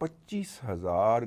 25,000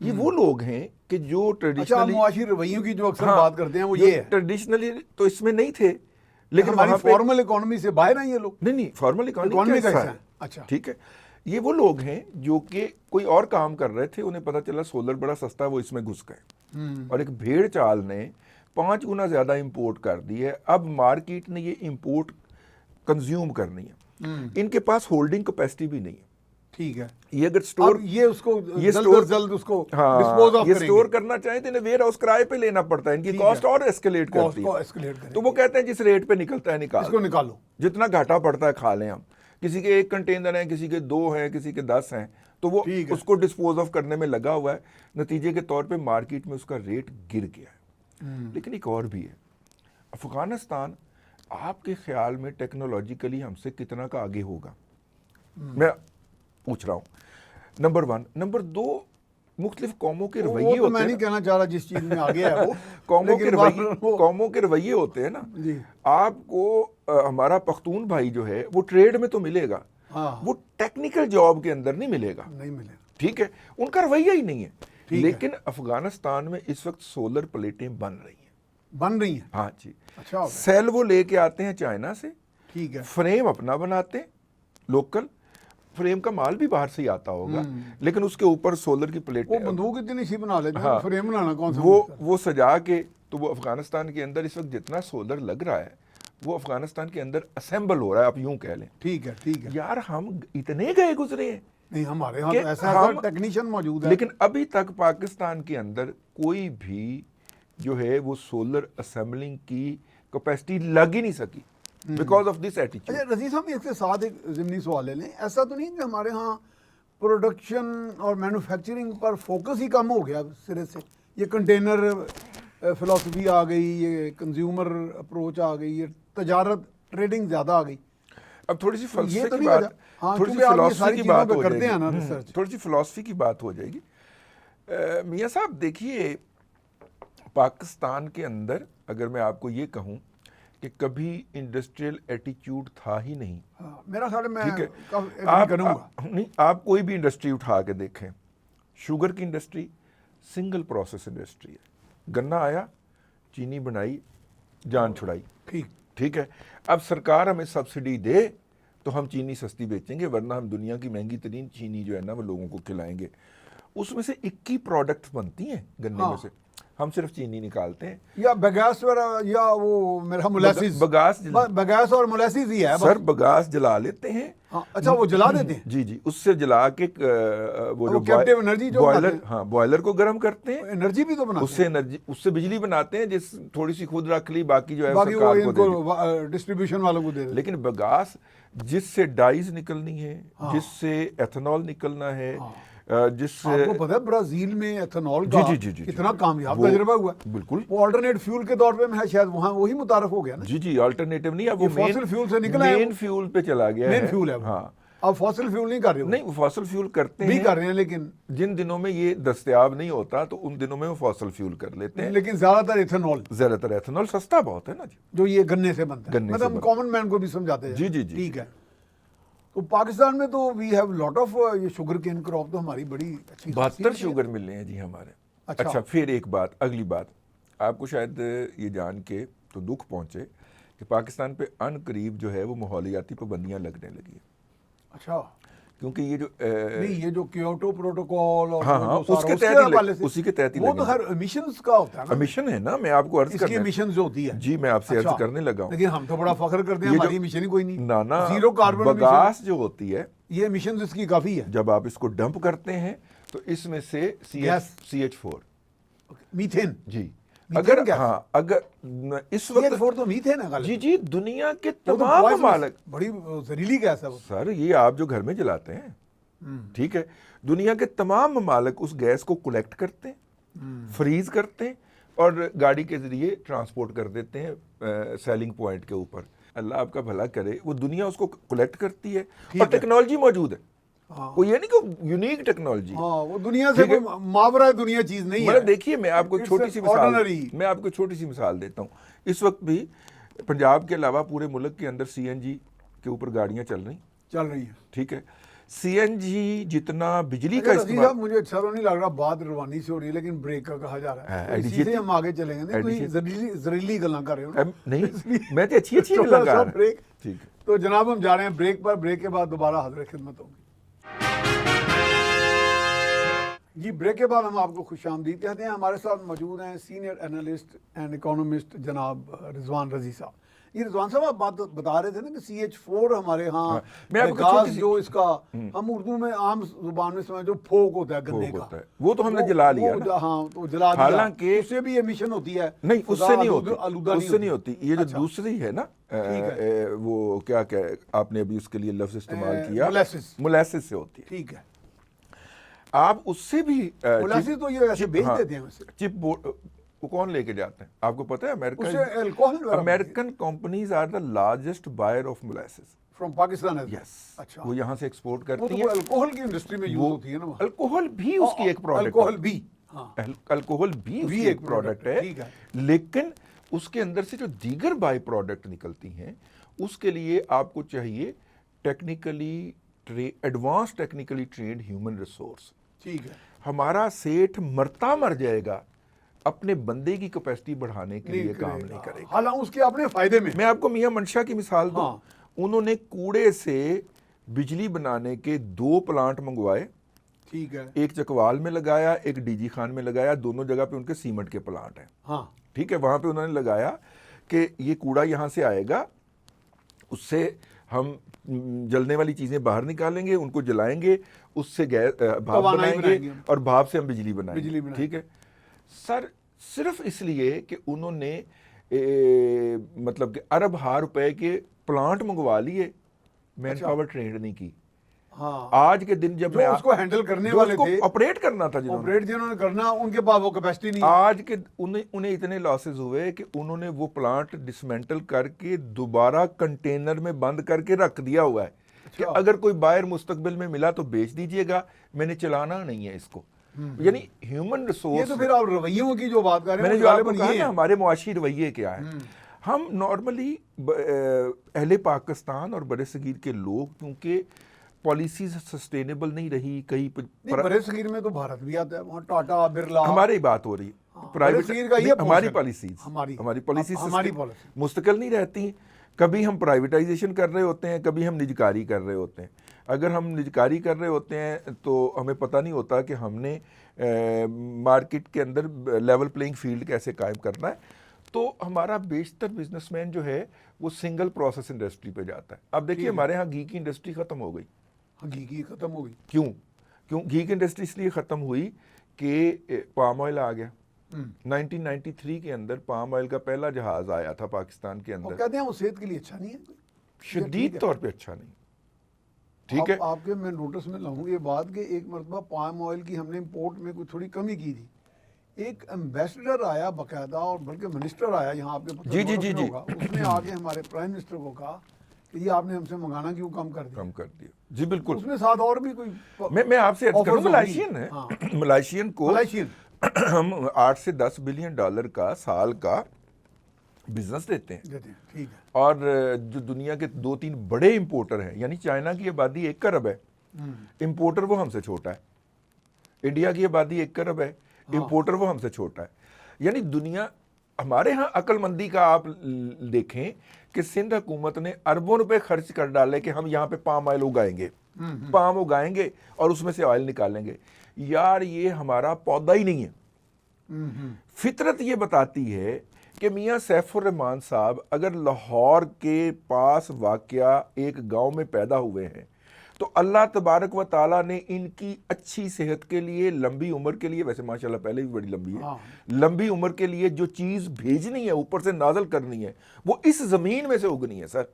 یہ وہ لوگ ہیں کہ جو اچھا ٹریڈیشنلی معاشی رویوں کی جو اکثر بات کرتے ہیں وہ یہ ہے ٹریڈیشنلی تو اس میں نہیں تھے، لیکن ہماری وہاں پہ فارمل اکانومی سے باہر ہیں یہ لوگ. نہیں فارمل اکانومی کا اکانومی حصہ ہے. اچھا ٹھیک ہے. یہ وہ لوگ ہیں جو کہ کوئی اور کام کر رہے تھے، انہیں پتا چلا سولر بڑا سستا ہے، وہ اس میں گھس گئے اور ایک بھیڑ چال نے 5 گنا زیادہ امپورٹ کر دی ہے. اب مارکیٹ نے یہ امپورٹ کنزیوم کرنی ہے، ان کے پاس ہولڈنگ کیپیسٹی بھی نہیں ہے. ٹھیک ہے. یہ اگر سٹور اب یہ اس کو یہ جلد سٹور از جلد اس کو ڈسپوز آف یہ کریں سٹور گے. کرنا چاہیں تو انہیں ویئر ہاؤس کرائے پہ لینا پڑتا ہے، ان کی ٹھیک کاسٹ ہے. اور ایسکیلیٹ کاسٹ کرتی کو ہے. ایسکیلیٹ کریں تو وہ کہتے ہیں جس ریٹ پہ نکلتا ہے اس کو نکالو. جتنا گھاٹا پڑتا ہے کھا لیں ہم. کسی کے 1 کنٹینر ہیں، کسی کے 2 ہیں، کسی کے 10 ہیں، تو وہ ٹھیک ہے. اس کو ڈسپوز آف کرنے میں لگا ہوا ہے. نتیجے کے طور پہ مارکیٹ میں اس کا ریٹ گر گیا ہے. لیکن ایک اور بھی ہے، افغانستان آپ کے خیال میں ٹیکنالوجیکلی ہم سے کتنا کا آگے ہوگا؟ میں پوچھ رہا ہوں. نمبر 1. نمبر 2، مختلف قوموں کے رویے وہ تو ہوتے میں ہیں. نہیں کہنا چاہ رہا جس چیز میں آگے ہے وہ قوموں کے رویے ہوتے ہیں نا. جی آپ کو ہمارا پختون بھائی جو ہے وہ ٹریڈ میں تو ملے گا، وہ ٹیکنیکل جاب کے اندر نہیں ملے گا. نہیں ملے. ٹھیک ہے، ان کا رویہ ہی نہیں ہے. لیکن افغانستان میں اس وقت سولر پلیٹیں بن رہی ہیں. ہاں جی. اچھا سیل وہ لے کے آتے ہیں چائنا سے. ٹھیک ہے. فریم اپنا بناتے ہیں، لوکل فریم کا مال بھی باہر سے ہی آتا ہوگا، لیکن اس کے اوپر سولر کی پلیٹیں وہ بندوق اتنی سی بنا لیتے ہیں، فریم بنانا کون سا وہ سجا کے. تو وہ افغانستان کے اندر اس وقت جتنا سولر لگ رہا ہے وہ افغانستان کے اندر اسمبل ہو رہا ہے، آپ یوں کہہ لیں. ٹھیک ہے. ٹھیک ہے. یار ہم اتنے گئے گزرے ہیں نہیں ہمارے ہاں کہ تو ایسا ٹیکنیشین موجود ہے، لیکن ابھی تک پاکستان کے اندر کوئی بھی جو ہے وہ سولر اسمبلنگ کی کیپیسٹی لگ ہی نہیں سکی بیکاز آف دس ایٹیچیوڈ. اچھا رضی صاحب اس کے ساتھ ایک ضمنی سوال لے لیں. ایسا تو نہیں کہ ہمارے ہاں پروڈکشن اور مینوفیکچرنگ پر فوکس ہی کم ہو گیا سرے سے؟ یہ کنٹینر فلاسفی آ گئی، یہ کنزیومر اپروچ آ گئی، یہ تجارت ٹریڈنگ زیادہ آ گئی. اب تھوڑی سی فلسفے تو کی نہیں بات، ہاں تھوڑی سی کیونکہ آپ یہ فلاسفی ساری کی چیزوں بات پہ ہو کرتے جائے ہیں نا گی. ریسرچ. تھوڑی سی فلاسفی کی بات ہو جائے گی. میاں صاحب دیکھیے، پاکستان کے اندر اگر میں آپ کو یہ کہوں کہ کبھی انڈسٹریل ایٹیچیوڈ تھا ہی نہیں. میرا خیال ہے میں ٹھیک ہے، ایگری کروں گا. نہیں، آپ کوئی بھی انڈسٹری اٹھا کے دیکھیں، شوگر کی انڈسٹری سنگل پروسیس انڈسٹری ہے. گنا آیا، چینی بنائی، جان چھڑائی. ٹھیک ہے. اب سرکار ہمیں سبسڈی دے تو ہم چینی سستی بیچیں گے، ورنہ ہم دنیا کی مہنگی ترین چینی جو ہے نا وہ لوگوں کو کھلائیں گے. اس میں سے 21 پروڈکٹ بنتی ہیں گنے میں سے، ہم صرف چینی نکالتے ہیں. یا بگاس یا وہ میرا مولیسز، بگاس اور مولیسز ہی ہے سر. بگاس جلا لیتے ہیں. اچھا وہ جلا دیتے ہیں. جی جی، اس سے جلا کے وہ جو کیپٹیو انرجی جو بوائلر، ہاں بوائلر کو گرم کرتے ہیں، انرجی بھی تو بناتے ہیں. اس سے بجلی بناتے ہیں، جس تھوڑی سی خود رکھ لی، باقی جو ہے باقی وہ سرکار ان کو دے دی. کو ڈسٹریبیوشن والوں کو دے دیں. لیکن بگاس جس سے ڈائز نکلنی ہے، جس سے ایتھنال نکلنا ہے، جس سے آپ کو پتہ ہے برازیل میں ایتھنال کا کتنا کامیاب تجربہ ہوا. بالکل. وہ آلٹرنیٹ فیول کے طور پہ میں شاید وہاں وہی متعارف ہو گیا نا. جی جی، آلٹرنیٹیو نہیں، اب وہ فاسل فیول سے نکلا ہے، مین فیول پہ چلا گیا ہے. مین فیول ہے. ہاں اب فاسل فیول نہیں کر رہے. نہیں، وہ فاسل فیول کرتے ہیں، بھی کر رہے ہیں، لیکن جن دنوں میں یہ دستیاب نہیں ہوتا تو ان دنوں میں وہ فاسل فیول کر لیتے ہیں. لیکن زیادہ تر ایتھنال، زیادہ تر ایتھنال سستا بہت ہے نا جی، جو یہ گنے سے بنتا ہے. گنے سے مطلب کامن مین کو بھی سمجھاتے ہیں. جی جی جی. ٹھیک ہے. تو پاکستان میں تو وی ہیو لاٹ آف یہ شوگر کین کراپ تو ہماری بڑی اچھی 72 شوگر مل رہے ہیں جی ہمارے. اچھا پھر ایک بات، اگلی بات آپ کو شاید یہ جان کے تو دکھ پہنچے کہ پاکستان پہ ان قریب جو ہے وہ ماحولیاتی پابندیاں لگنے لگی ہیں. اچھا. کیونکہ یہ جو نہیں، یہ جو کیوٹو پروٹوکول اور اس کے تحت ہی وہ تو ہر ایمیشنز کا ہوتا ہے نا. ایمیشن ہے نا، میں آپ کو عرض اس کی ایمیشنز جو ہوتی ہے. جی میں آپ سے عرض کرنے لگا ہوں. لیکن ہم تو بڑا فخر کرتے ہیں ہماری ایمیشن ہی کوئی نہیں. نا زیرو کاربن بگاس جو ہوتی ہے، یہ ایمیشنز اس کی کافی ہے. جب آپ اس کو ڈمپ کرتے ہیں تو اس میں سے CH4 میتھین. جی اگر اس وقت تو میتھین ہے. جی جی، دنیا کے تمام ممالک، بڑی زہریلی گیس ہے وہ سر. یہ آپ جو گھر میں جلاتے ہیں، ٹھیک ہے، دنیا کے تمام ممالک اس گیس کو کلیکٹ کرتے ہیں، فریز کرتے ہیں اور گاڑی کے ذریعے ٹرانسپورٹ کر دیتے ہیں سیلنگ پوائنٹ کے اوپر. اللہ آپ کا بھلا کرے، وہ دنیا اس کو کلیکٹ کرتی ہے اور ٹیکنالوجی موجود ہے. کوئی یہ نہیں کہ یونیک ٹیکنالوجی، وہ دنیا سے ماورا دنیا چیز نہیں ہے. دیکھیے میں آپ کو چھوٹی سی مثال دیتا ہوں. اس وقت بھی پنجاب کے علاوہ پورے ملک کے اندر CNG کے اوپر گاڑیاں چل رہی ہیں. ٹھیک ہے. CNG جتنا بجلی کا عزیز استعمال صاحب مجھے اچھا تو نہیں لگ رہا، بات روانی سے ہو رہی ہے لیکن بریک کا کہا جا رہا ہے، اسی سے ہم آگے چلیں گے. کوئی زہریلی گلاں کر رہے ہو نا. نہیں میں تو اچھی گلاں کر رہا ہوں. بریک. ٹھیک ہے تو جناب ہم جا رہے ہیں بریک پر، بریک کے بعد دوبارہ حاضر خدمت ہوگی. جی بریک کے بعد ہم آپ کو خوش آمدید کہتے ہیں. ہمارے ساتھ موجود ہیں سینئر اینالسٹ اینڈ اکانومسٹ جناب رضوان رضی صاحب. یہ رضوان صاحب آپ بات بتا رہے تھے نا کہ CH4 ہمارے ہاں گاز جو اس کا ہم اردو میں عام زبان میں سمجھ جو پھوک ہوتا ہے گنے کا، وہ تو ہم نے جلا لیا نا. ہاں تو جلا دیا. حالانکہ اس سے بھی ایمیشن ہوتی ہے. نہیں اس سے نہیں ہوتی، اس سے نہیں ہوتی. یہ جو دوسری ہے نا وہ کیا کہ آپ نے ابھی اس کے لیے لفظ استعمال کیا، مولیسس سے ہوتی ہے. ٹھیک ہے. آپ اس سے بھی مولیسس تو یہ ایسے بیچ دیتے ہیں ویسے. چپ وہ کون لے کے جاتے ہیں آپ کو پتہ ہے؟ Alcohol American companies are the largest buyer of molasses from Pakistan. Yes. وہ یہاں سے ایکسپورٹ کرتی ہیں. وہ الکوہل کی انڈسٹری میں یوز ہوتی ہے نا. الکوہل بھی اس کی ایک پروڈکٹ ہے. الکوہل بھی ایک پروڈکٹ ہے، لیکن اس کے اندر سے جو دیگر بائی پروڈکٹ نکلتی ہیں اس کے لیے آپ کو چاہیے technically advance technically trained human resource. ٹھیک ہے. ہمارا سیٹھ مرتا مر جائے گا اپنے بندے کی کیپیسٹی بڑھانے کے لیے کام نہیں کرے گا. حالانکہ اس کے اپنے فائدے میں. میں آپ کو میاں منشا کی مثال دوں. انہوں نے کوڑے سے بجلی بنانے کے 2 پلانٹ منگوائے. ٹھیک ہے. ایک چکوال میں لگایا، ایک DG خان میں لگایا. دونوں جگہ پہ ان کے سیمنٹ کے پلانٹ ہیں. ہاں ٹھیک ہے. وہاں پہ انہوں نے لگایا کہ یہ کوڑا یہاں سے آئے گا، اس سے ہم جلنے والی چیزیں باہر نکالیں گے، ان کو جلائیں گے، اس سے بھاپ بنائیں گے اور بھاپ سے ہم بجلی بنائیں گے. ٹھیک ہے سر. صرف اس لیے کہ انہوں نے مطلب کہ ارب ہار روپے کے پلانٹ منگوا لیے، مین پاور ٹرینڈ نہیں کی. آج کے دن جب میں اس کو ہینڈل کرنے والے تھے، آپریٹ کرنا تھا، جنہوں نے کرنا، ان کے پاس وہ کیپیسٹی نہیں. آج کے انہیں اتنے لاسز ہوئے کہ انہوں نے وہ پلانٹ ڈسمینٹل کر کے دوبارہ کنٹینر میں بند کر کے رکھ دیا ہوا ہے کہ اگر کوئی بائر مستقبل میں ملا تو بیچ دیجئے گا، میں نے چلانا نہیں ہے اس کو. یعنی ہیومن ریسورس. یہ تو پھر آپ رویوں کی جو بات کر رہے ہیں، میں نے جو آپ کو کہا نا ہمارے معاشی رویے کیا ہیں. ہم نارملی اہل پاکستان اور برِ صغیر کے لوگ کیونکہ پالیسیز سسٹینیبل نہیں رہی. کئی برِ صغیر میں تو بھارت بھی آتا ہے، وہاں ٹاٹا برلا. ہماری بات ہو رہی ہے پرائیویٹ. ہماری پالیسیز مستقل نہیں رہتی. کبھی ہم پرائیویٹائزیشن کر رہے ہوتے ہیں، کبھی ہم نجکاری کر رہے ہوتے ہیں. اگر ہم نجکاری کر رہے ہوتے ہیں تو ہمیں پتہ نہیں ہوتا کہ ہم نے مارکیٹ کے اندر لیول پلینگ فیلڈ کیسے قائم کرنا ہے. تو ہمارا بیشتر بزنس مین جو ہے وہ سنگل پروسیس انڈسٹری پہ جاتا ہے. اب دیکھیے ہمارے ہاں گھی کی انڈسٹری ختم ہو گئی. گھی کی ختم ہو گئی. کیوں گھی کی انڈسٹری اس لیے ختم ہوئی کہ پام آئل آ گیا. 1993 کے اندر پام آئل کا پہلا جہاز آیا تھا پاکستان کے اندر. کہتے ہیں وہ صحت کے لیے اچھا نہیں ہے، شدید طور پہ اچھا نہیں. ٹھیک ہے. آپ کے میں نوٹس میں لاؤں یہ بات کہ ایک مرتبہ پام آئل کی ہم نے امپورٹ میں کوئی تھوڑی کمی کی تھی. ایک ایمبیسڈر آیا باقاعدہ، اور بلکہ منسٹر آیا یہاں آپ کے جی اس نے آ کے ہمارے پرائم منسٹر کو کہا کہ یہ آپ نے ہم سے منگانا کیوں کم کر دیا. جی بالکل. اس میں ساتھ اور بھی کوئی میں آپ سے عرض کروں ملائشین ہے. ملائشین کو ہم 8 سے 10 بلین ڈالر کا سال کا بزنس دیتے ہیں. اور جو دنیا کے 2-3 بڑے امپورٹر ہیں، یعنی چائنا کی آبادی 1 ارب ہے، امپورٹر وہ ہم سے چھوٹا ہے. انڈیا کی آبادی 1 ارب ہے، امپورٹر وہ ہم سے چھوٹا ہے. یعنی دنیا ہمارے ہاں عقل مندی کا آپ دیکھیں کہ سندھ حکومت نے اربوں روپے خرچ کر ڈالے کہ ہم یہاں پہ پام آئل اگائیں گے، پام اگائیں گے اور اس میں سے آئل نکالیں گے. یار یہ ہمارا پودا ہی نہیں ہے. فطرت یہ بتاتی ہے کہ میاں سیف الرحمان صاحب اگر لاہور کے پاس واقع ایک گاؤں میں پیدا ہوئے ہیں تو اللہ تبارک و تعالیٰ نے ان کی اچھی صحت کے لیے، لمبی عمر کے لیے، ویسے ماشاءاللہ پہلے بھی بڑی لمبی ہے، لمبی عمر کے لیے جو چیز بھیجنی ہے، اوپر سے نازل کرنی ہے، وہ اس زمین میں سے اگنی ہے. سر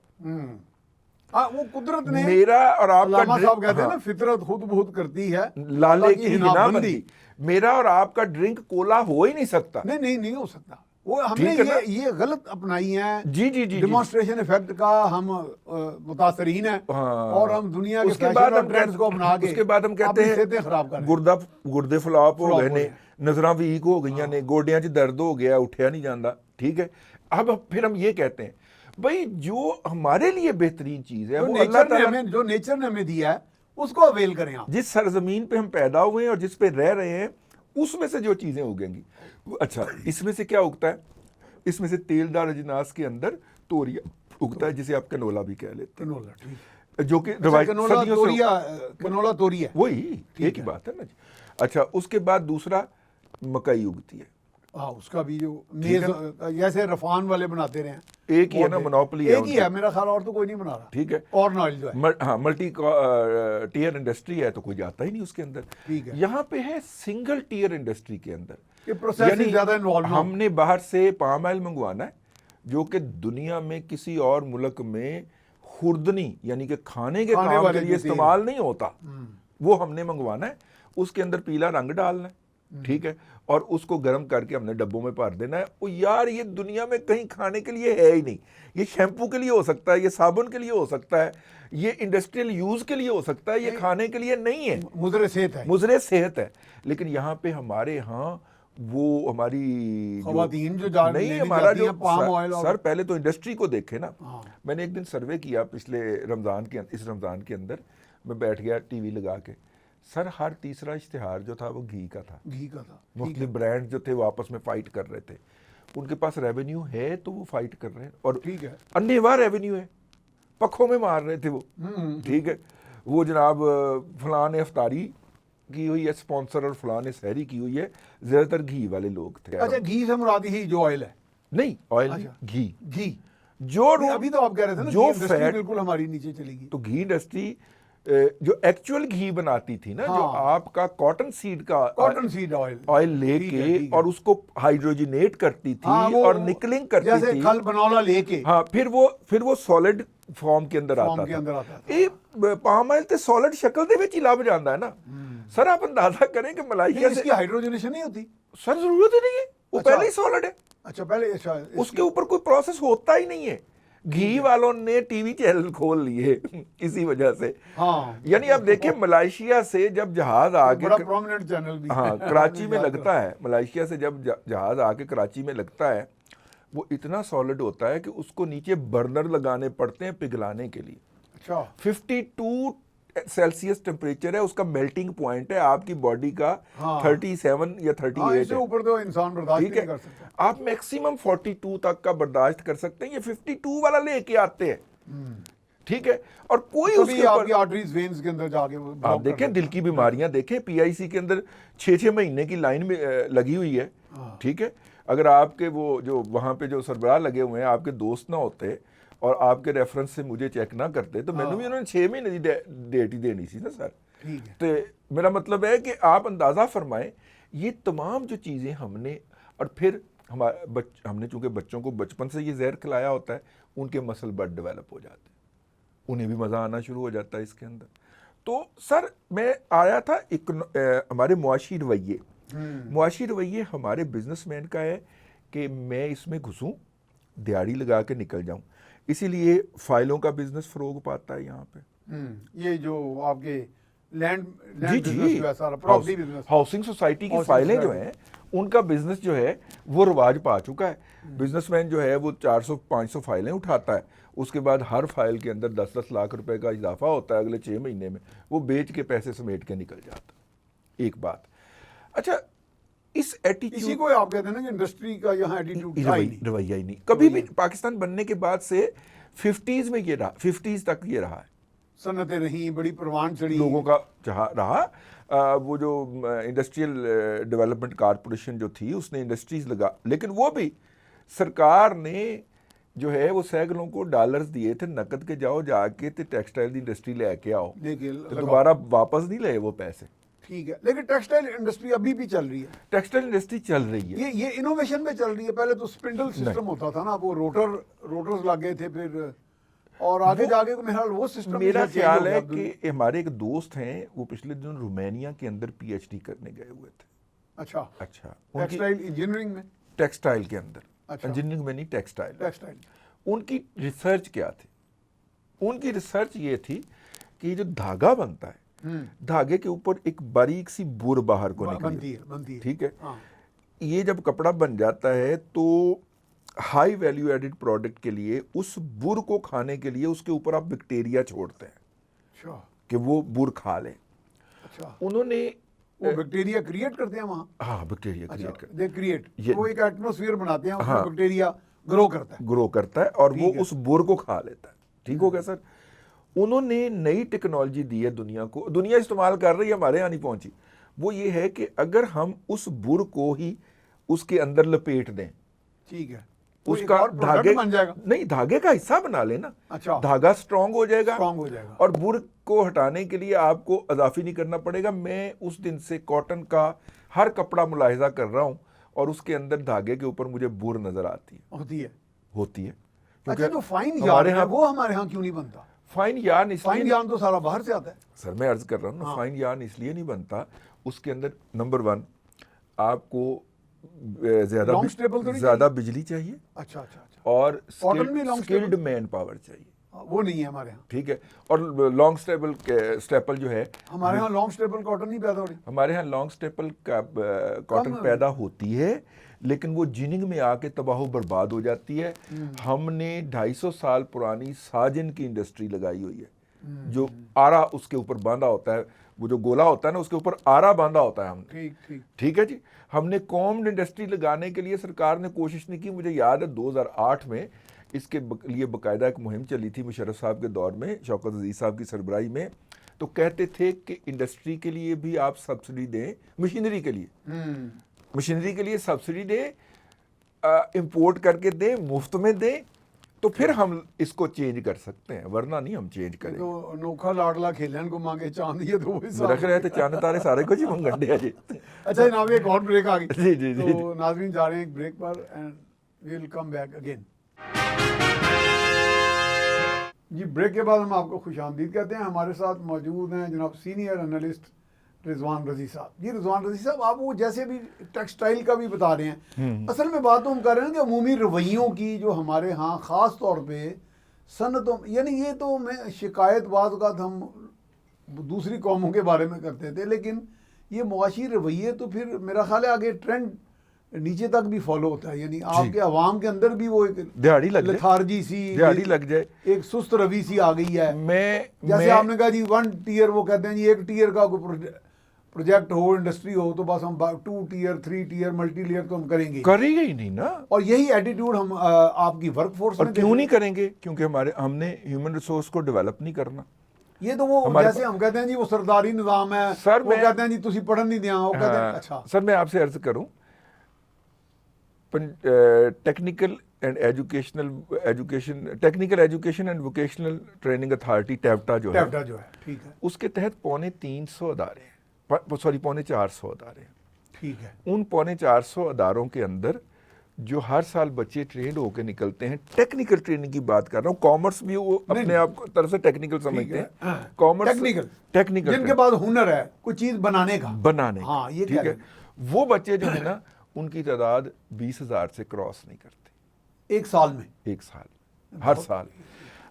وہ قدرت نے، میرا اور آپ کا صاحب کہتے ہیں نا فطرت خود بہت کرتی ہے لالے کی ہنا بندی. میرا اور آپ کا ڈرنک کولا ہو ہی نہیں سکتا. نہیں ہو سکتا. وہ ہم نے یہ غلط اپنائی ہیں. جی ڈیمانسٹریشن ایفیکٹ کا ہم متاثرین ہیں، اور ہم دنیا کے ٹرینڈز کو اپنا کے اس کے بعد ہم کہتے ہیں خراب کر رہے ہیں. گردے فلاپ ہو گئے نے، نظراں ویک ہو گئیاں نے، گوڈیاں 'چ درد ہو گیا، اٹھیا نہیں جاندا. ٹھیک ہے. اب پھر ہم یہ کہتے ہیں بھائی جو ہمارے لیے بہترین چیز ہے وہ اللہ تعالیٰ جو نیچر نے ہمیں دیا ہے اس کو اویل کریں آپ. جس سرزمین پہ ہم پیدا ہوئے ہیں اور جس پہ رہ رہے ہیں اس میں سے جو چیزیں اگیں گی. اچھا اس میں سے کیا اگتا ہے؟ اس میں سے تیل دار اجناس کے اندر توریا اگتا ہے جسے آپ کنولا بھی کہہ لیتے کنولا ٹھیک ہیں, جو کہ کنولا توری ہے, وہی ایک ہی بات ہے نا جی. اچھا اس کے بعد دوسرا مکئی اگتی ہے. ہاں اس کا بھی جو میز جیسے رفان والے بناتے رہے ہیں, ایک ہی ہے نا, منوپلی ہے ایک ہی ہے میرا خیال, اور تو کوئی نہیں بنا رہا. ٹھیک ہے, کارن آئل جو ہے ہاں ملٹی ٹیئر انڈسٹری ہے تو کوئی جاتا ہی نہیں اس کے اندر. ٹھیک ہے, یہاں پہ ہے سنگل ٹیئر انڈسٹری کے اندر, یہ پروسیس زیادہ انوالو نہ ہو. ہم نے باہر سے پام آئل منگوانا ہے جو کہ دنیا میں کسی اور ملک میں خوردنی یعنی کہ کھانے کے کام کے لیے استعمال نہیں ہوتا, وہ ہم نے منگوانا ہے. اس کے اندر پیلا رنگ ڈالنا ہے, ٹھیک ہے, اور اس کو گرم کر کے ہم نے ڈبوں میں بھر دینا ہے. وہ یار یہ دنیا میں کہیں کھانے کے لیے ہے ہی نہیں. یہ شیمپو کے لیے ہو سکتا ہے, یہ صابن کے لیے ہو سکتا ہے, یہ انڈسٹریل یوز کے لیے ہو سکتا ہے, یہ کھانے کے لیے نہیں ہے, مضر صحت ہے. لیکن یہاں پہ ہمارے ہاں وہ ہماری خواتین جو نہیں, ہمارا جو سر پہلے تو انڈسٹری کو دیکھے نا. میں نے ایک دن سروے کیا پچھلے رمضان کے, اس رمضان کے اندر میں بیٹھ گیا ٹی وی لگا کے, سر ہر تیسرا اشتہار جو تھا وہ گھی کا تھا. مختلف برانڈ جو تھے وہ آپس میں فائٹ کر رہے تھے. ان کے پاس ریونیو ہے تو وہ فائٹ کر رہے ہیں, اور ٹھیک ہے انیواہ ریونیو ہے, پکھوں میں مار رہے تھے وہ. ٹھیک ہے, وہ جناب فلاں نے افطاری کی ہوئی ہے اسپانسر اور فلاں نے سحری کی ہوئی ہے, زیادہ تر گھی والے لوگ تھے. اچھا گھی سے مراد ہی جو آئل ہے؟ نہیں آئل, گھی جو ابھی تو آپ کہہ رہے تھے نا جو فیٹ بالکل ہماری نیچے چلی گئی. تو گھی انڈسٹری جو ایکچوئل گھی بناتی تھی نا, جو آپ کا کاٹن سیڈ کا آئل لے کے اور اس کو ہائیڈروجنیٹ کرتی تھی اور نکلنگ کرتی تھی, جیسے کھل بنولا لے کے, ہاں پھر وہ سالڈ فارم کے اندر آتا تھا. یہ پام آئل تے سالڈ شکل دے وچ ہی لب جاندا ہے نا. سر آپ اندازہ کریں کہ ملائشیا سے اس کی ہائیڈروجنیشن نہیں ہوتی. سر ضرورت ہی نہیں ہے, وہ پہلے ہی سالڈ ہے. اچھا پہلے اس کے اوپر کوئی پروسیس ہوتا ہی نہیں ہے. گھی والوں نے ٹی وی چینل کھول لیے اسی وجہ سے. یعنی آپ دیکھیں ملائشیا سے جب جہاز آ کے ہاں کراچی میں لگتا ہے, ملائشیا سے جب جہاز آ کے کراچی میں لگتا ہے, وہ اتنا سالڈ ہوتا ہے کہ اس کو نیچے برنر لگانے پڑتے ہیں پگھلانے کے لیے. 52 سیلسیس ٹیمپریچر ہے اس کا, میلٹنگ پوائنٹ ہے آپ کی باڈی کا 37 یا 38 ہے. اوپر تو انسان برداشت نہیں کر سکتا. آپ میکسیمم 42 تک کا برداشت کر سکتے ہیں, یہ 52 والا لے کے آتے ہیں. ٹھیک ہے, اور کوئی اس کے اوپر آرٹریز وینز کے اندر جا کے آپ دیکھیں دل کی بیماریاں دیکھیں, پی آئی سی کے اندر 6 مہینے کی لائن میں لگی ہوئی ہے. ٹھیک ہے, اگر آپ کے وہ جو وہاں پہ جو سربراہ لگے ہوئے ہیں آپ کے دوست نہ ہوتے اور آپ کے ریفرنس سے مجھے چیک نہ کرتے تو میں نے بھی انہوں نے 6 مہینے کی ڈیٹ ہی دینی سی نا سر. تو میرا مطلب ہے کہ آپ اندازہ فرمائیں یہ تمام جو چیزیں ہم نے, اور پھر ہم نے چونکہ بچوں کو بچپن سے یہ زہر کھلایا ہوتا ہے, ان کے مسل بڑھ ڈیولپ ہو جاتے ہیں, انہیں بھی مزہ آنا شروع ہو جاتا ہے اس کے اندر. تو سر میں آیا تھا ہمارے معاشی رویے ہمارے بزنس مین کا ہے کہ میں اس میں گھسوں, دیہڑی لگا کے نکل جاؤں. اسی لیے فائلوں کا بزنس فروغ پاتا ہے یہاں پہ. یہ جو آپ کے جی ہاؤسنگ سوسائٹی کی فائلیں جو ہیں ان کا بزنس جو ہے وہ رواج پا چکا ہے. بزنس مین جو ہے وہ 400-500 فائلیں اٹھاتا ہے, اس کے بعد ہر فائل کے اندر 10-10 لاکھ روپے کا اضافہ ہوتا ہے اگلے 6 مہینے میں, وہ بیچ کے پیسے سمیٹ کے نکل جاتا. ایک بات. اچھا اس ایٹیٹیوڈ, اسی کو آپ کہتے ہیں نا کہ انڈسٹری کا یہاں ایٹیٹیوڈ رویہ ہی نہیں کبھی بھی. پاکستان بننے کے بعد سے 50s میں یہ رہا, 50s تک یہ رہا ہے, صنعتیں رہیں, بڑی پروان چڑھی لوگوں کا جہاں رہا. وہ جو انڈسٹریل ڈیولپمنٹ کارپوریشن جو تھی اس نے انڈسٹریز لگا, لیکن وہ بھی سرکار نے جو ہے وہ سینکڑوں کو ڈالرز دیے تھے نقد کے, جاؤ جا کے ٹیکسٹائل انڈسٹری لے کے آؤ, دوبارہ واپس نہیں لے وہ پیسے. ٹھیک ہے, لیکن ٹیکسٹائل انڈسٹری ابھی بھی چل رہی ہے. ٹیکسٹائل انڈسٹری چل رہی ہے, یہ انوویشن میں چل رہی ہے. پہلے تو سپنڈل سسٹم ہوتا تھا نا, وہ روٹرز لگے تھے, پھر اور آگے جا کے وہ سسٹم. میرا خیال ہے کہ ہمارے ایک دوست ہیں وہ پچھلے دنوں رومانیہ کے اندر پی ایچ ڈی کرنے گئے ہوئے تھے. اچھا ٹیکسٹائل انجینئرنگ میں, ٹیکسٹائل کے اندر, انجینئرنگ میں نہیں, ٹیکسٹائل. ان کی ریسرچ کیا تھی؟ ان کی ریسرچ یہ تھی کہ یہ جو دھاگا بنتا ہے, دھاگے کے اوپر ایک باریک سی بور باہر کو نکلتی ہے. ٹھیک ہے, یہ جب کپڑا بن جاتا ہے تو ہائی ویلیو ایڈڈ پروڈکٹ کے لیے اس بور کو کھانے کے لیے اس کے اوپر آپ بیکٹیریا چھوڑتے ہیں کہ وہ بر کھا لیں. اچھا انہوں نے وہ بیکٹیریا کریٹ کرتے ہیں وہاں. ہاں بیکٹیریا کریٹ کرتے دے کریٹ یہ- وہ ایک ایٹماسفیئر بناتے ہیں اس میں بیکٹیریا گرو کرتا ہے. گرو کرتا ہے اور وہ اس بور کو کھا لیتا ہے. ٹھیک ہو گیا سر. انہوں نے نئی ٹیکنالوجی دی ہے دنیا کو, دنیا استعمال کر رہی ہے, ہمارے یہاں نہیں پہنچی. وہ یہ ہے کہ اگر ہم اس بر کو ہی اس کے اندر لپیٹ دیں, ٹھیک ہے, اس کا دھاگے بن جائے گا. نہیں دھاگے کا حصہ بنا لینا, اچھا دھاگا سٹرونگ ہو جائے گا اسٹرانگ ہو جائے گا. اور بر کو ہٹانے کے لیے آپ کو اضافی نہیں کرنا پڑے گا. میں اس دن سے کاٹن کا ہر کپڑا ملاحظہ کر رہا ہوں اور اس کے اندر دھاگے کے اوپر مجھے بر نظر آتی ہے. ہوتی ہے. کیونکہ اچھا جو فائن ہمارے یارن ہے ہاں وہ ہمارے ہاں کیوں نہیں بنتا؟ فائن یارن اس فائن لیے یارن تو سارا باہر سے آتا ہے. سر میں عرض کر رہا ہوں نا, فائن یارن اس لیے نہیں بنتا, اس کے اندر نمبر 1 آپ کو Long stable تو نہیں زیادہ بجلی چاہیے اچھا اچھا اچھا اور Cotton میں long اسکلڈ مین پاور چاہیے. وہ نہیں ہے ہمارے ہاں. ٹھیک ہے, اور لانگ سٹیپل جو ہے ہمارے ہاں لانگ سٹیبل کاٹن نہیں پیدا ہو رہی. ہمارے ہاں لانگ سٹیپل کاٹن پیدا ہوتی ہے لیکن وہ جننگ میں آ کے تباہ و برباد ہو جاتی ہے. ہم نے 250 سال پرانی ساجن کی انڈسٹری لگائی ہوئی ہے جو آرا اس کے اوپر باندھا ہوتا ہے, وہ جو گولا ہوتا ہے نا اس کے اوپر آرا باندھا ہوتا ہے ہم نے. ٹھیک ہے جی. ہم نے کومڈ انڈسٹری لگانے کے لیے سرکار نے کوشش نہیں کی. مجھے یاد ہے 2008 میں اس کے لیے باقاعدہ ایک مہم چلی تھی مشرف صاحب کے دور میں, شوکت عزیز صاحب کی سربراہی میں. تو کہتے تھے کہ انڈسٹری کے لیے بھی آپ سبسڈی دیں, مشینری کے لیے سبسڈی دیں, امپورٹ کر کے دیں, مفت میں دیں, تو پھر ہم اس کو چینج کر سکتے ہیں, ورنہ نہیں ہم چینج کریں. تو انوکھا لاڈلا کھیلن کو مانگے چاند دیے تو وہ رکھ رہے تھے چاند تارے سارے کچھ ہی منگنڈے جی. اچھا جناب ایک اور بریک آ گئی. جی جی جی. تو ناظرین جا رہے ہیں ایک بریک پر and we will come back again. جی بریک کے بعد ہم آپ کو خوش آمدید کہتے ہیں. ہمارے ساتھ موجود ہیں جناب سینئر انالسٹ رضوان رضی صاحب. جی رضوان رضی صاحب, آپ وہ جیسے بھی ٹیکسٹائل کا بھی بتا رہے ہیں, اصل میں بات تو ہم کر رہے ہیں کہ عمومی رویوں کی جو ہمارے ہاں خاص طور پہ صنعتوں, یعنی یہ تو میں شکایت بعض اوقات ہم دوسری قوموں کے بارے میں کرتے تھے, لیکن یہ معاشی رویے تو پھر میرا خیال ہے آگے ٹرینڈ نیچے تک بھی فالو ہوتا ہے. یعنی آپ کے عوام کے اندر بھی وہ ایک دہاڑی لگ لتھارجی سی, دہاڑی لگ جائے, ایک سست روی سی آ گئی ہے. میں جیسے آپ نے کہا جی 1 ٹیئر, وہ کہتے ہیں جی 1 ٹیئر کا کوئی پروجیکٹ ہو, انڈسٹری ہو, تو بس ہم 2 ٹیئر 3 ٹیئر ملٹی لیئر تو ہم کریں گے. کریں گے ہی نہیں نا. اور یہی ایٹیٹیوڈ ہم آپ کی ورک فورس اور کیوں نہیں کریں گے؟ کیونکہ ہم نے ہیومن ریسورس کو ڈیولپ نہیں کرنا. یہ تو وہ جیسے ہم کہتے ہیں جی وہ سرداری نظام ہے, وہ کہتے ہیں جی تسی پڑھن نہیں دیا, وہ کہتے ہیں اچھا. سر میں آپ سے عرض کروں, technical education and vocational training authority ٹیپٹا جو ہے, ٹھیک ہے, اس کے تحت 350 ادارے ہیں, سوری 450 ادارے ہیں. ٹھیک ہے. ان 450 اداروں کے اندر جو ہر سال بچے ٹرینڈ ہو کے نکلتے ہیں, ٹیکنیکل ٹریننگ کی بات کر رہا ہوں, کامرس بھی وہ اپنے آپ کو طرف سے ٹیکنیکل سمجھتے ہیں, کامرس ٹیکنیکل جن کے پاس ہنر ہے کوئی چیز بنانے کا, ہاں یہ ٹھیک ہے. وہ بچے جو ہیں نا ان کی تعداد 20,000 سے کراس نہیں کرتے ایک سال میں, ہر سال.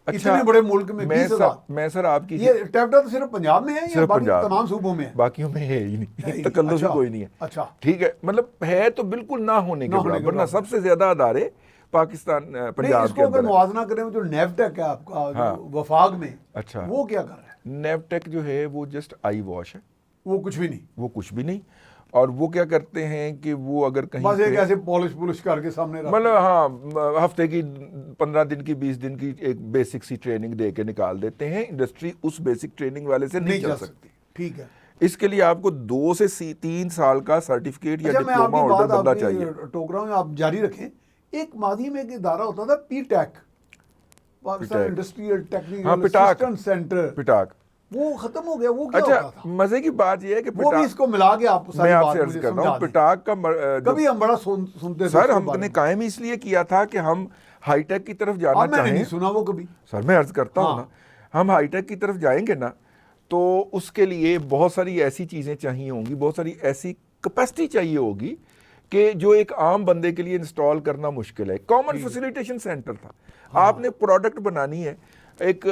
اتنے بڑے ملک میں 20,000. میں سر آپ کی یہ ٹیپٹا تو صرف پنجاب میں ہے یا باقی تمام صوبوں میں ہے؟ باقیوں میں ہے ہی نہیں, تکلف ہی کوئی نہیں ہے. اچھا ٹھیک ہے, مطلب ہے تو بالکل نہ ہونے کے برابر, ورنہ سب سے زیادہ ادارے پاکستان پنجاب کے اندر. اندر موازنہ کریں جو نیفٹیک ہے آپ کا وفاق میں, اچھا وہ کیا کر رہا ہے؟ نیفٹیک جو ہے وہ جسٹ آئی واش ہے, وہ کچھ بھی نہیں. اور وہ کیا کرتے ہیں کہ وہ اگر کہیں بس ایک ایسے پالش کر کے سامنے مطلب ہاں ہفتے کی 15 دن کی 20 دن کی ایک بیسک سی ٹریننگ دے کے نکال دیتے ہیں. انڈسٹری اس بیسک ٹریننگ والے سے نہیں چل سکتی. ٹھیک ہے. اس کے لیے آپ کو 2 سے 3 سال کا سرٹیفکیٹ یا ڈپلوما ہولڈر بننا چاہیے. ٹوک رہا ہوں, آپ جاری رکھیں. ایک ماضی میں ایک ادارہ ہوتا تھا PITAC, Pakistan industrial technical assistant centre, PITAC, وہ ختم ہو گیا. وہ کیا اچھا ہوتا تھا؟ مزے کی بات یہ ہے کہ وہ بھی اس کو ملا کے آپ میں آپ سے عرض کر رہا ہوں, پٹاک کا کبھی ہم بڑا سنتے سر ہم نے قائم اس لیے کیا تھا کہ ہم ہائی ٹیک کی طرف جانا چاہیں. میں نے نہیں سنا وہ کبھی. سر میں عرض کرتا ہوں نا, ہم ہائی ٹیک کی طرف جائیں گے نا تو اس کے لیے بہت ساری ایسی چیزیں چاہیے ہوں گی, بہت ساری ایسی کیپیسٹی چاہیے ہوگی کہ جو ایک عام بندے کے لیے انسٹال کرنا مشکل ہے. کامن فیسیلیٹیشن سینٹر تھا. آپ نے پروڈکٹ بنانی ہے, ایک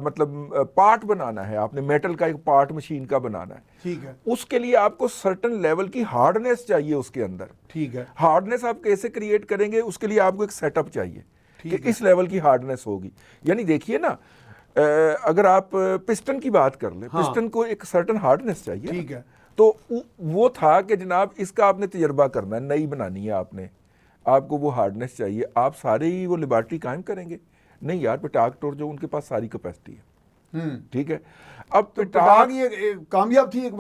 مطلب پارٹ بنانا ہے, آپ نے میٹل کا ایک پارٹ مشین کا بنانا ہے. ٹھیک ہے. اس کے لیے آپ کو سرٹن لیول کی ہارڈنیس چاہیے اس کے اندر. ٹھیک ہے. ہارڈنیس آپ کیسے کریٹ کریں گے, اس کے لیے آپ کو ایک سیٹ اپ چاہیے کہ اس لیول کی ہارڈنیس ہوگی. یعنی دیکھیے نا, اگر آپ پسٹن کی بات کر لیں، پسٹن کو ایک سرٹن ہارڈنس چاہیے، ٹھیک ہے، تو وہ تھا کہ جناب اس کا آپ نے تجربہ کرنا ہے، نئی بنانی ہے آپ کو وہ ہارڈنس چاہیے، آپ سارے ہی وہ لیبارٹری قائم کریں گے؟ نہیں یار، پٹاک ٹور جو ان کے پاس ساری کیپیسٹی ہے، ٹھیک ہے۔ اب پٹاک یہ کامیاب تھی ایک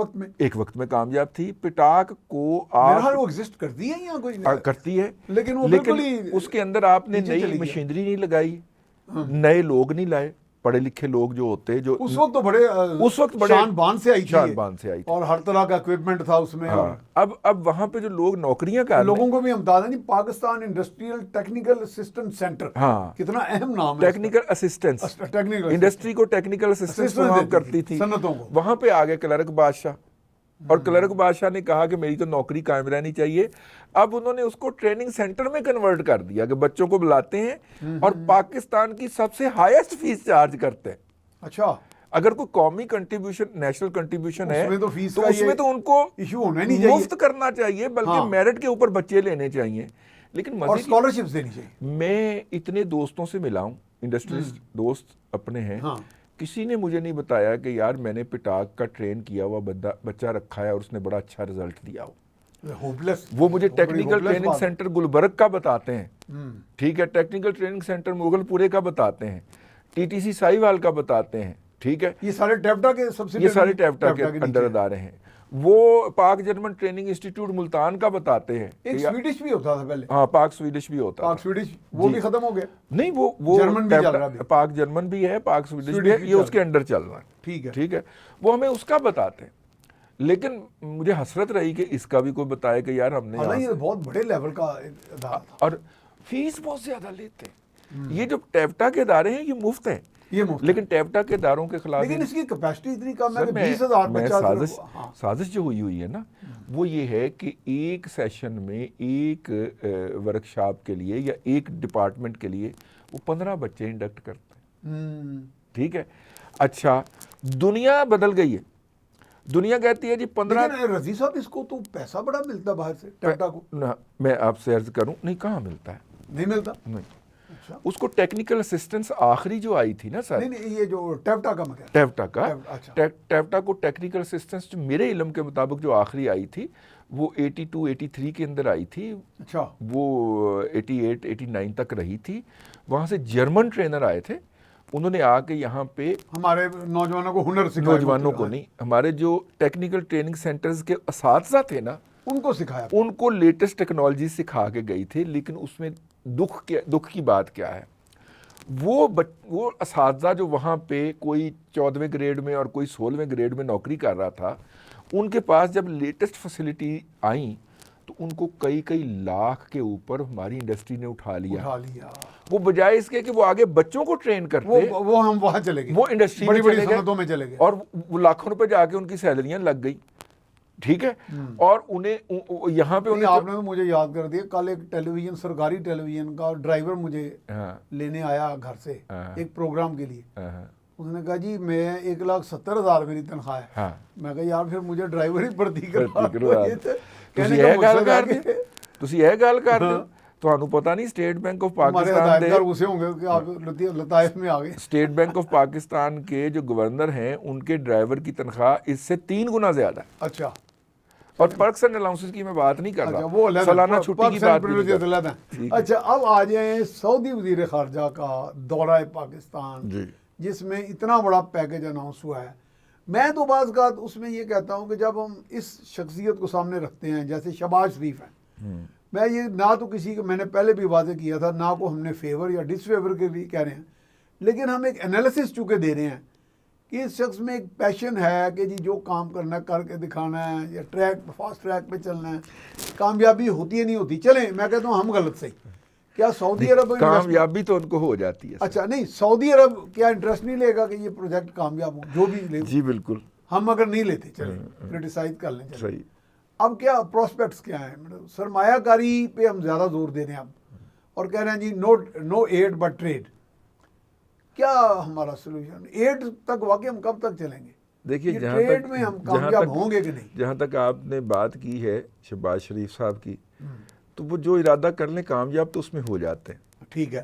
وقت میں کامیاب تھی، پٹاک کو میرا خیال وہ ایگزسٹ کرتی ہے یہاں کوئی کرتی ہے، لیکن وہ لیکن بالکل ہی اس کے اندر آپ نے نئی مشینری نہیں لگائی، نئے لوگ نہیں لائے، پڑھے لکھے لوگ جو ہوتے جو اس وقت تو بڑے شان بان سے آئی تھی اور ہر طرح کا اکوپمنٹ تھا اس میں۔ اب وہاں پہ جو لوگ نوکریاں کر لوگوں کو بھی ہم بتا دیں، Pakistan industrial technical assistant centre, کتنا اہم نام ہے، ٹیکنیکل اسسٹنس، انڈسٹری کو ٹیکنیکل اسسٹنس فراہم کرتی تھی، صنعتوں کو۔ وہاں پہ آگے کلرک بادشاہ، اور کلرک بادشاہ نے کہا کہ میری تو نوکری قائم رہنی چاہیے۔ اب انہوں نے اس کو ٹریننگ سینٹر میں کنورٹ کر دیا کہ بچوں کو بلاتے ہیں اور پاکستان کی سب سے ہائیسٹ فیس چارج کرتے ہیں۔ اچھا، اگر کوئی قومی کنٹریبیوشن، نیشنل کنٹریبیوشن ہے تو اس میں تو ان کو ایشو ہونا نہیں چاہیے، مفت کرنا چاہیے، بلکہ میرٹ کے اوپر بچے لینے چاہیے، لیکن اور اسکالرشپس دینی چاہیے۔ میں اتنے دوستوں سے ملا ہوں، انڈسٹریلسٹ دوست اپنے ہیں، کسی نے مجھے نہیں بتایا کہ یار میں نے پٹاک کا ٹرین کیا ہوا بچہ رکھا ہے اور اس نے بڑا اچھا رزلٹ دیا ہو۔ وہ مجھے ٹیکنیکل ٹریننگ سینٹر گلبرگ کا بتاتے ہیں، ٹھیک ہے، ٹیکنیکل ٹریننگ سینٹر مغل پورے کا بتاتے ہیں، ٹی ٹی سی ساہیوال کا بتاتے ہیں، ٹھیک ہے، یہ سارے ٹیپٹا کے اندر ادارے ہیں۔ وہ پاک جرمن ٹریننگ انسٹیٹیوٹ ملتان کا بتاتے ہیں، ایک سویڈش بھی ہوتا تھا پہلے، ہاں پاک سویڈش بھی ہوتا، پاک سویڈش وہ بھی ختم ہو گیا، نہیں وہ جرمن بھی چل رہا ہے، پاک جرمن بھی ہے، پاک سویڈش بھی ہے، یہ اس کے انڈر چل رہا ہے، ٹھیک ہے، وہ ہمیں اس کا بتاتے ہیں۔ لیکن مجھے حسرت رہی کہ اس کا بھی کوئی بتائے کہ یار ہم نے، یہ بہت بڑے لیول کا ادارہ تھا اور فیس بہت زیادہ لیتے ہیں۔ یہ جو ٹیپٹا کے ادارے ہیں یہ مفت ہیں، لیکن ٹیپٹا کے اداروں کے خلاف، لیکن اس کی کیپیسٹی اتنی کم ہے کہ 20,000 بچہ، سازش جو ہوئی ہے نا وہ یہ ہے کہ ایک سیشن میں ایک ورکشاپ کے لیے یا ایک ڈپارٹمنٹ کے لیے وہ 15 بچے انڈکٹ کرتے ہیں، ٹھیک ہے۔ اچھا، دنیا بدل گئی ہے، دنیا کہتی ہے جی 15، رضی صاحب اس کو تو پیسہ بڑا ملتا باہر سے، ٹیپٹا کو، میں آپ سے عرض کروں، نہیں کہاں ملتا ہے، نہیں ملتا، نہیں، اس کو ٹیکنیکل اسسٹنس آخری جو آئی تھی نا سر، نہیں یہ جو ٹیپٹا کا مگر، ٹیپٹا کو ٹیکنیکل اسسٹنس جو میرے علم کے مطابق جو آخری آئی تھی وہ 82 83 کے اندر آئی تھی، اچھا وہ 88 89 تک رہی تھی۔ وہاں سے جرمن ٹرینر آئے تھے، انہوں نے آ کے یہاں پہ ہمارے نوجوانوں کو ہنر سکھایا، نوجوانوں کو نہیں، ہمارے جو ٹیکنیکل ٹریننگ سینٹرز کے اساتذہ تھے نا ان کو سکھایا، ان کو لیٹسٹ ٹیکنالوجی سکھا کے گئی تھی۔ لیکن اس میں دکھ کی بات کیا ہے، وہ اساتذہ جو وہاں پہ کوئی 14ویں گریڈ میں اور کوئی 16ویں گریڈ میں نوکری کر رہا تھا، ان کے پاس جب لیٹسٹ فیسلٹی آئیں تو ان کو کئی لاکھ کے اوپر ہماری انڈسٹری نے اٹھا لیا، وہ بجائے اس کے کہ وہ آگے بچوں کو ٹرین کرتے، وہ ہم وہاں چلے گئے، وہ انڈسٹری بڑی بڑی صنعتوں میں چلے گئے، اور وہ لاکھوں روپے جا کے ان کی سیلریاں لگ گئی، ٹھیک ہے۔ اور انہیں یہاں پہ آپ نے مجھے یاد کر دیا، کل ایک ٹیلی ویژن، سرکاری ٹیلی ویژن کا ڈرائیور مجھے لینے آیا گھر سے ایک پروگرام کے لیے، اس نے کہا جی میں 1,70,000 میری تنخواہ ہے، میں کہا یار پھر مجھے ڈرائیور ہی بھرتی کروا، تسی یہ گل کر دو، تانوں پتہ نہیں اسٹیٹ بینک آف پاکستان دے اسے ہوں گے کہ آپ لطائف میں آ گئے، اسٹیٹ بینک آف پاکستان کے جو گورنر ہیں ان کے ڈرائیور کی تنخواہ اس سے 3 گنا زیادہ ہے۔ اچھا، اور پرکس اینڈ الاؤنسز کی میں بات نہیں کر رہا، سالانہ چھٹی کی بات نہیں کر رہا۔ اچھا، اب آ جائیں سعودی وزیر خارجہ کا دورہ پاکستان، جس میں اتنا بڑا پیکج اناؤنس ہوا ہے۔ میں تو بعض اوقات اس میں یہ کہتا ہوں کہ جب ہم اس شخصیت کو سامنے رکھتے ہیں جیسے شہباز شریف ہیں، میں یہ نہ تو کسی کو، میں نے پہلے بھی واضح کیا تھا، نہ کو ہم نے فیور یا ڈس فیور کے لیے کہہ رہے ہیں، لیکن ہم ایک انالیسس چونکہ دے رہے ہیں کہ اس شخص میں ایک پیشن ہے کہ جی جو کام کرنا ہے کر کے دکھانا ہے، یا فاسٹ ٹریک پہ چلنا ہے، کامیابی ہوتی ہے نہیں ہوتی، چلیں میں کہتا ہوں ہم غلط صحیح، کیا سعودی عرب کامیابی تو ان کو ہو جاتی ہے، اچھا نہیں، سعودی عرب کیا انٹرسٹ نہیں لے گا کہ یہ پروجیکٹ کامیاب ہو، جو بھی لے، جی بالکل، ہم اگر نہیں لیتے چلیں کرٹیسائز کر لیں، صحیح۔ اب کیا پراسپیکٹس کیا ہیں، سرمایہ کاری پہ ہم زیادہ زور دے رہے ہیں اب، اور کہہ رہے ہیں جی نو ایڈ بٹ ٹریڈ، کیا ہمارا سولوشن؟ ایڈ تک واقعی ہم کب تک چلیں گے؟ دیکھیے ٹریڈ میں ہم کامیاب ہوں گے کہ نہیں؟ جہاں تک آپ نے بات کی ہے شہباز شریف صاحب کی، تو وہ جو ارادہ کر لیں کامیاب تو اس میں ہو جاتے ہیں، ٹھیک ہے،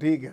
ٹھیک ہے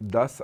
10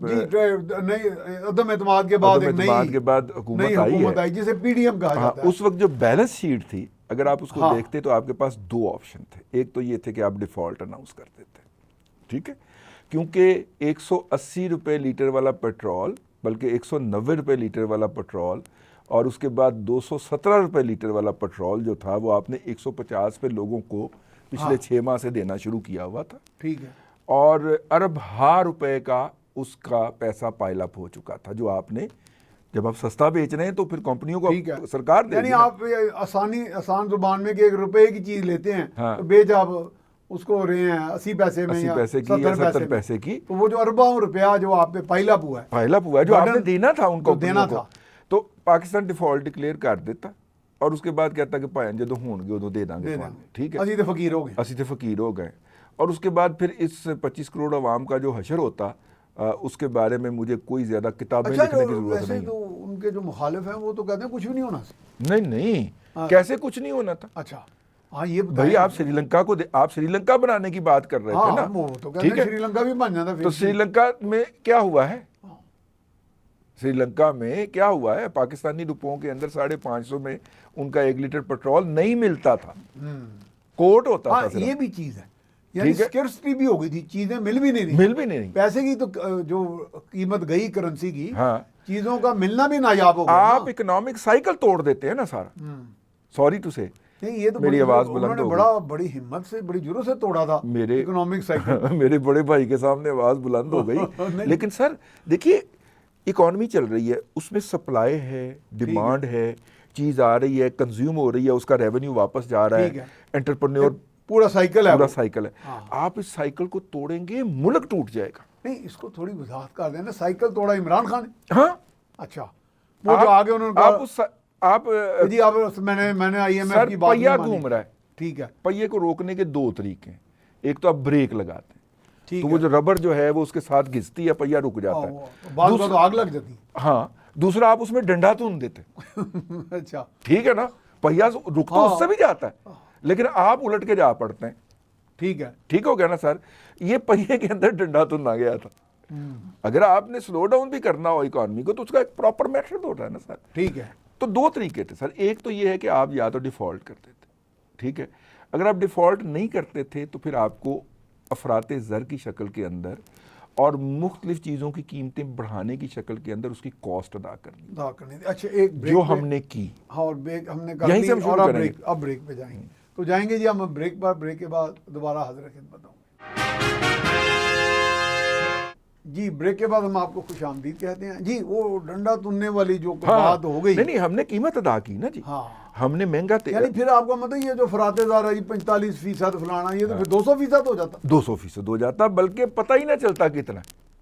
جی نہیں عدم اعتماد کے بعد ایک اعتماد کے بعد نئی حکومت آئی حکومت ہے، آئی جسے پی ڈی ایم کہا ہاں جاتا ہے. اس وقت جو بیلنس شیٹ تھی اگر آپ اس کو ہاں. دیکھتے تو آپ کے پاس دو آپشن تھے. ایک تو یہ تھے کہ آپ ڈیفالٹ اناؤنس کر دیتے، ٹھیک ہے، کیونکہ 180 روپے لیٹر والا پیٹرول بلکہ 190 روپے لیٹر والا پیٹرول اور اس کے بعد 217 روپے لیٹر والا پیٹرول جو تھا وہ آپ نے 150 پہ لوگوں کو پچھلے 6 ماہ سے دینا شروع کیا ہوا تھا، ٹھیک ہے. اور ارب ہا روپے کا اس کا پیسہ پائل اپ ہو چکا تھا جو آپ نے جب آپ سستا بیچ رہے ہیں تو پھر کمپنیوں کو ٹھیک ہے. سرکار دے یعنی گی نا. آپ آسان زبان میں کہ 1 روپے کی چیز لیتے ہیں ہاں. تو بیچ آپ اس کو رہے ہیں 80 پیسے میں 80 یا پیسے کی یا 70 میں. پیسے کی، تو وہ جو اربوں روپیہ جو آپ پہ پائل اپ ہوا ہے پائل اپ ہوا ہے جو آپ نے دینا تھا ان کو دینا تھا، تو پاکستان ڈیفالٹ ڈکلیئر کر دیتا اور اس کے بعد کہتا کہ پائیں جدو ہون گے ادو دے دیں گے تمہیں، ٹھیک ہے، اسی تو فقیر ہو گئے. اسی تے فقیر ہو گئے. اور اس کے بعد پھر اس 25 کروڑ عوام کا جو حشر ہوتا اس کے بارے میں مجھے کوئی زیادہ کتابیں لکھنے کی ضرورت ویسے نہیں. تو ان کے جو مخالف ہیں وہ تو کہتے ہیں کچھ بھی نہیں ہونا. نہیں کیسے کچھ نہیں ہونا تھا. اچھا ہاں یہ بھائی آپ سری لنکا کو آپ سری لنکا بنانے کی بات کر رہے تھے نا، وہ تو کہتے ہیں سری لنکا بھی بن جاتا. تو سری لنکا میں کیا ہوا ہے؟ سری لنکا میں کیا ہوا ہے؟ پاکستانی روپوں کے اندر 550 میں ان کا 1 لیٹر پیٹرول نہیں ملتا تھا، کوٹ ہوتا تھا. یہ بھی چیز ہے، یعنی سکرسٹی بھی ہو گئی تھی، چیزیں مل بھی نہیں پیسے کی، تو جو قیمت گئی کرنسی کی، ہاں چیزوں کا ملنا بھی نایاب ہو گیا. آپ اکنامک سائیکل توڑ دیتے ہیں نا سارا. سوری ٹو سے نہیں یہ تو میری آواز انہوں بلند نے ہو بڑی ہمت سے بڑی جرأت سے توڑا تھا میرے اکنامک سائیکل. میرے بڑے بھائی کے سامنے آواز بلند ہو گئی. لیکن سر دیکھیے اکانومی چل رہی ہے، اس میں سپلائی ہے، ڈیمانڈ ہے، چیز آ رہی ہے، کنزیوم ہو رہی ہے، اس کا ریونیو واپس جا رہا ہے، انٹرپرینور پورا سائیکل ہے. آپ اس سائیکل کو توڑیں گے ملک ٹوٹ جائے گا. نہیں اس کو تھوڑی وضاحت کر دینا، سائیکل توڑا عمران خان نے. ہاں اچھا وہ جو آگے انہوں نے آپ جی آپ میں نے آئی ایم ایف سر کی بات پہیا گھوم رہا ہے، ٹھیک ہے، پہیے کو روکنے کے 2 طریقے ہیں. ایک تو آپ بریک لگاتے ہیں، ٹھیک تو وہ جو ربڑ جو ہے وہ اس کے ساتھ گھستی ہے، پہیا رک جاتا ہے. بعض اوقات آگ لگ جاتی. ہاں دوسرا آپ اس میں ڈنڈا تون دیتے. اچھا ٹھیک ہے نا، پہیا رک تو اس سے بھی جاتا ہے لیکن آپ الٹ کے جا پڑتے ہیں. ٹھیک ہے، ٹھیک ہو گیا نا سر. یہ پہیے کے اندر ڈنڈا تون آ گیا تھا. اگر آپ نے سلو ڈاؤن بھی کرنا ہو اکانومی کو تو اس کا ایک پراپر میتھڈ ہوتا ہے نا سر. ٹھیک ہے. تو 2 طریقے تھے سر. ایک تو یہ ہے کہ آپ یا تو ڈیفالٹ کرتے تھے، ٹھیک ہے. اگر آپ ڈیفالٹ نہیں کرتے تھے تو پھر آپ کو افراط زر کی شکل کے اندر اور مختلف چیزوں کی قیمتیں بڑھانے کی شکل کے اندر اس کی کاسٹ ادا کرنی. اچھا ایک بریک جو ہم نے کی، ہاں اور بریک ہم نے کر یہیں لی سے ہم اور شروع کریں گے. اب بریک پہ جائیں گے. تو جائیں گے جی ہم بریک پر، بریک کے بعد دوبارہ حاضر خدمت ہوں گے. جی بریک کے بعد ہم آپ کو خوش آمدید کہتے ہیں. جی وہ ڈنڈا تننے والی جو بات ہو گئی، نہیں ہم نے قیمت ادا کی نا جی. ہاں ہم نے مہنگا یعنی پھر آپ کا مطلب یہ جو فرات زر ہے 45% فلانا، یہ تو پھر 200% ہو جاتا. 200% ہو جاتا، بلکہ پتہ ہی نہ چلتا کتنا.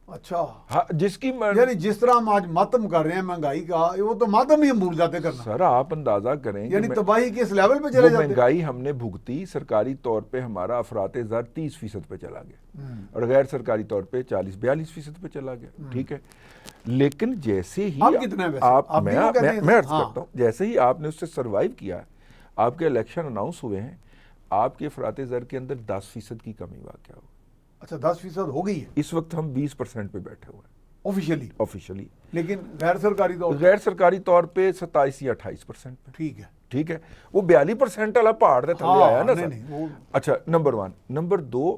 اچھا جس کی یعنی جس طرح ہم آج ماتم کر رہے ہیں مہنگائی کا، وہ تو ماتم ہی ہم بھول جاتے کرنا. سر آپ اندازہ کریں یعنی تباہی کے اس لیول پہ چلے جاتے. مہنگائی ہم نے بھگتی، سرکاری طور پہ ہمارا افراط زر 30% پہ چلا گیا اور غیر سرکاری طور پہ 40-42% پہ چلا گیا. ٹھیک ہے، لیکن جیسے ہی میں عرض کرتا ہوں جیسے ہی آپ نے اس سے سروائیو کیا، آپ کے الیکشن اناؤنس ہوئے ہیں، آپ کے افراط زر کے اندر 10% کی کمی واقع ہو. اچھا 10% ہو گئی ہے. اس وقت ہم 20% پہ بیٹھے ہوئے ہیں آفیشلی، لیکن غیر سرکاری طور پہ 27 یا 28% پہ. ٹھیک ہے، ٹھیک ہے. وہ 42% والا پہاڑ دے تھلے آیا نا سر. اچھا نمبر 1. نمبر 2،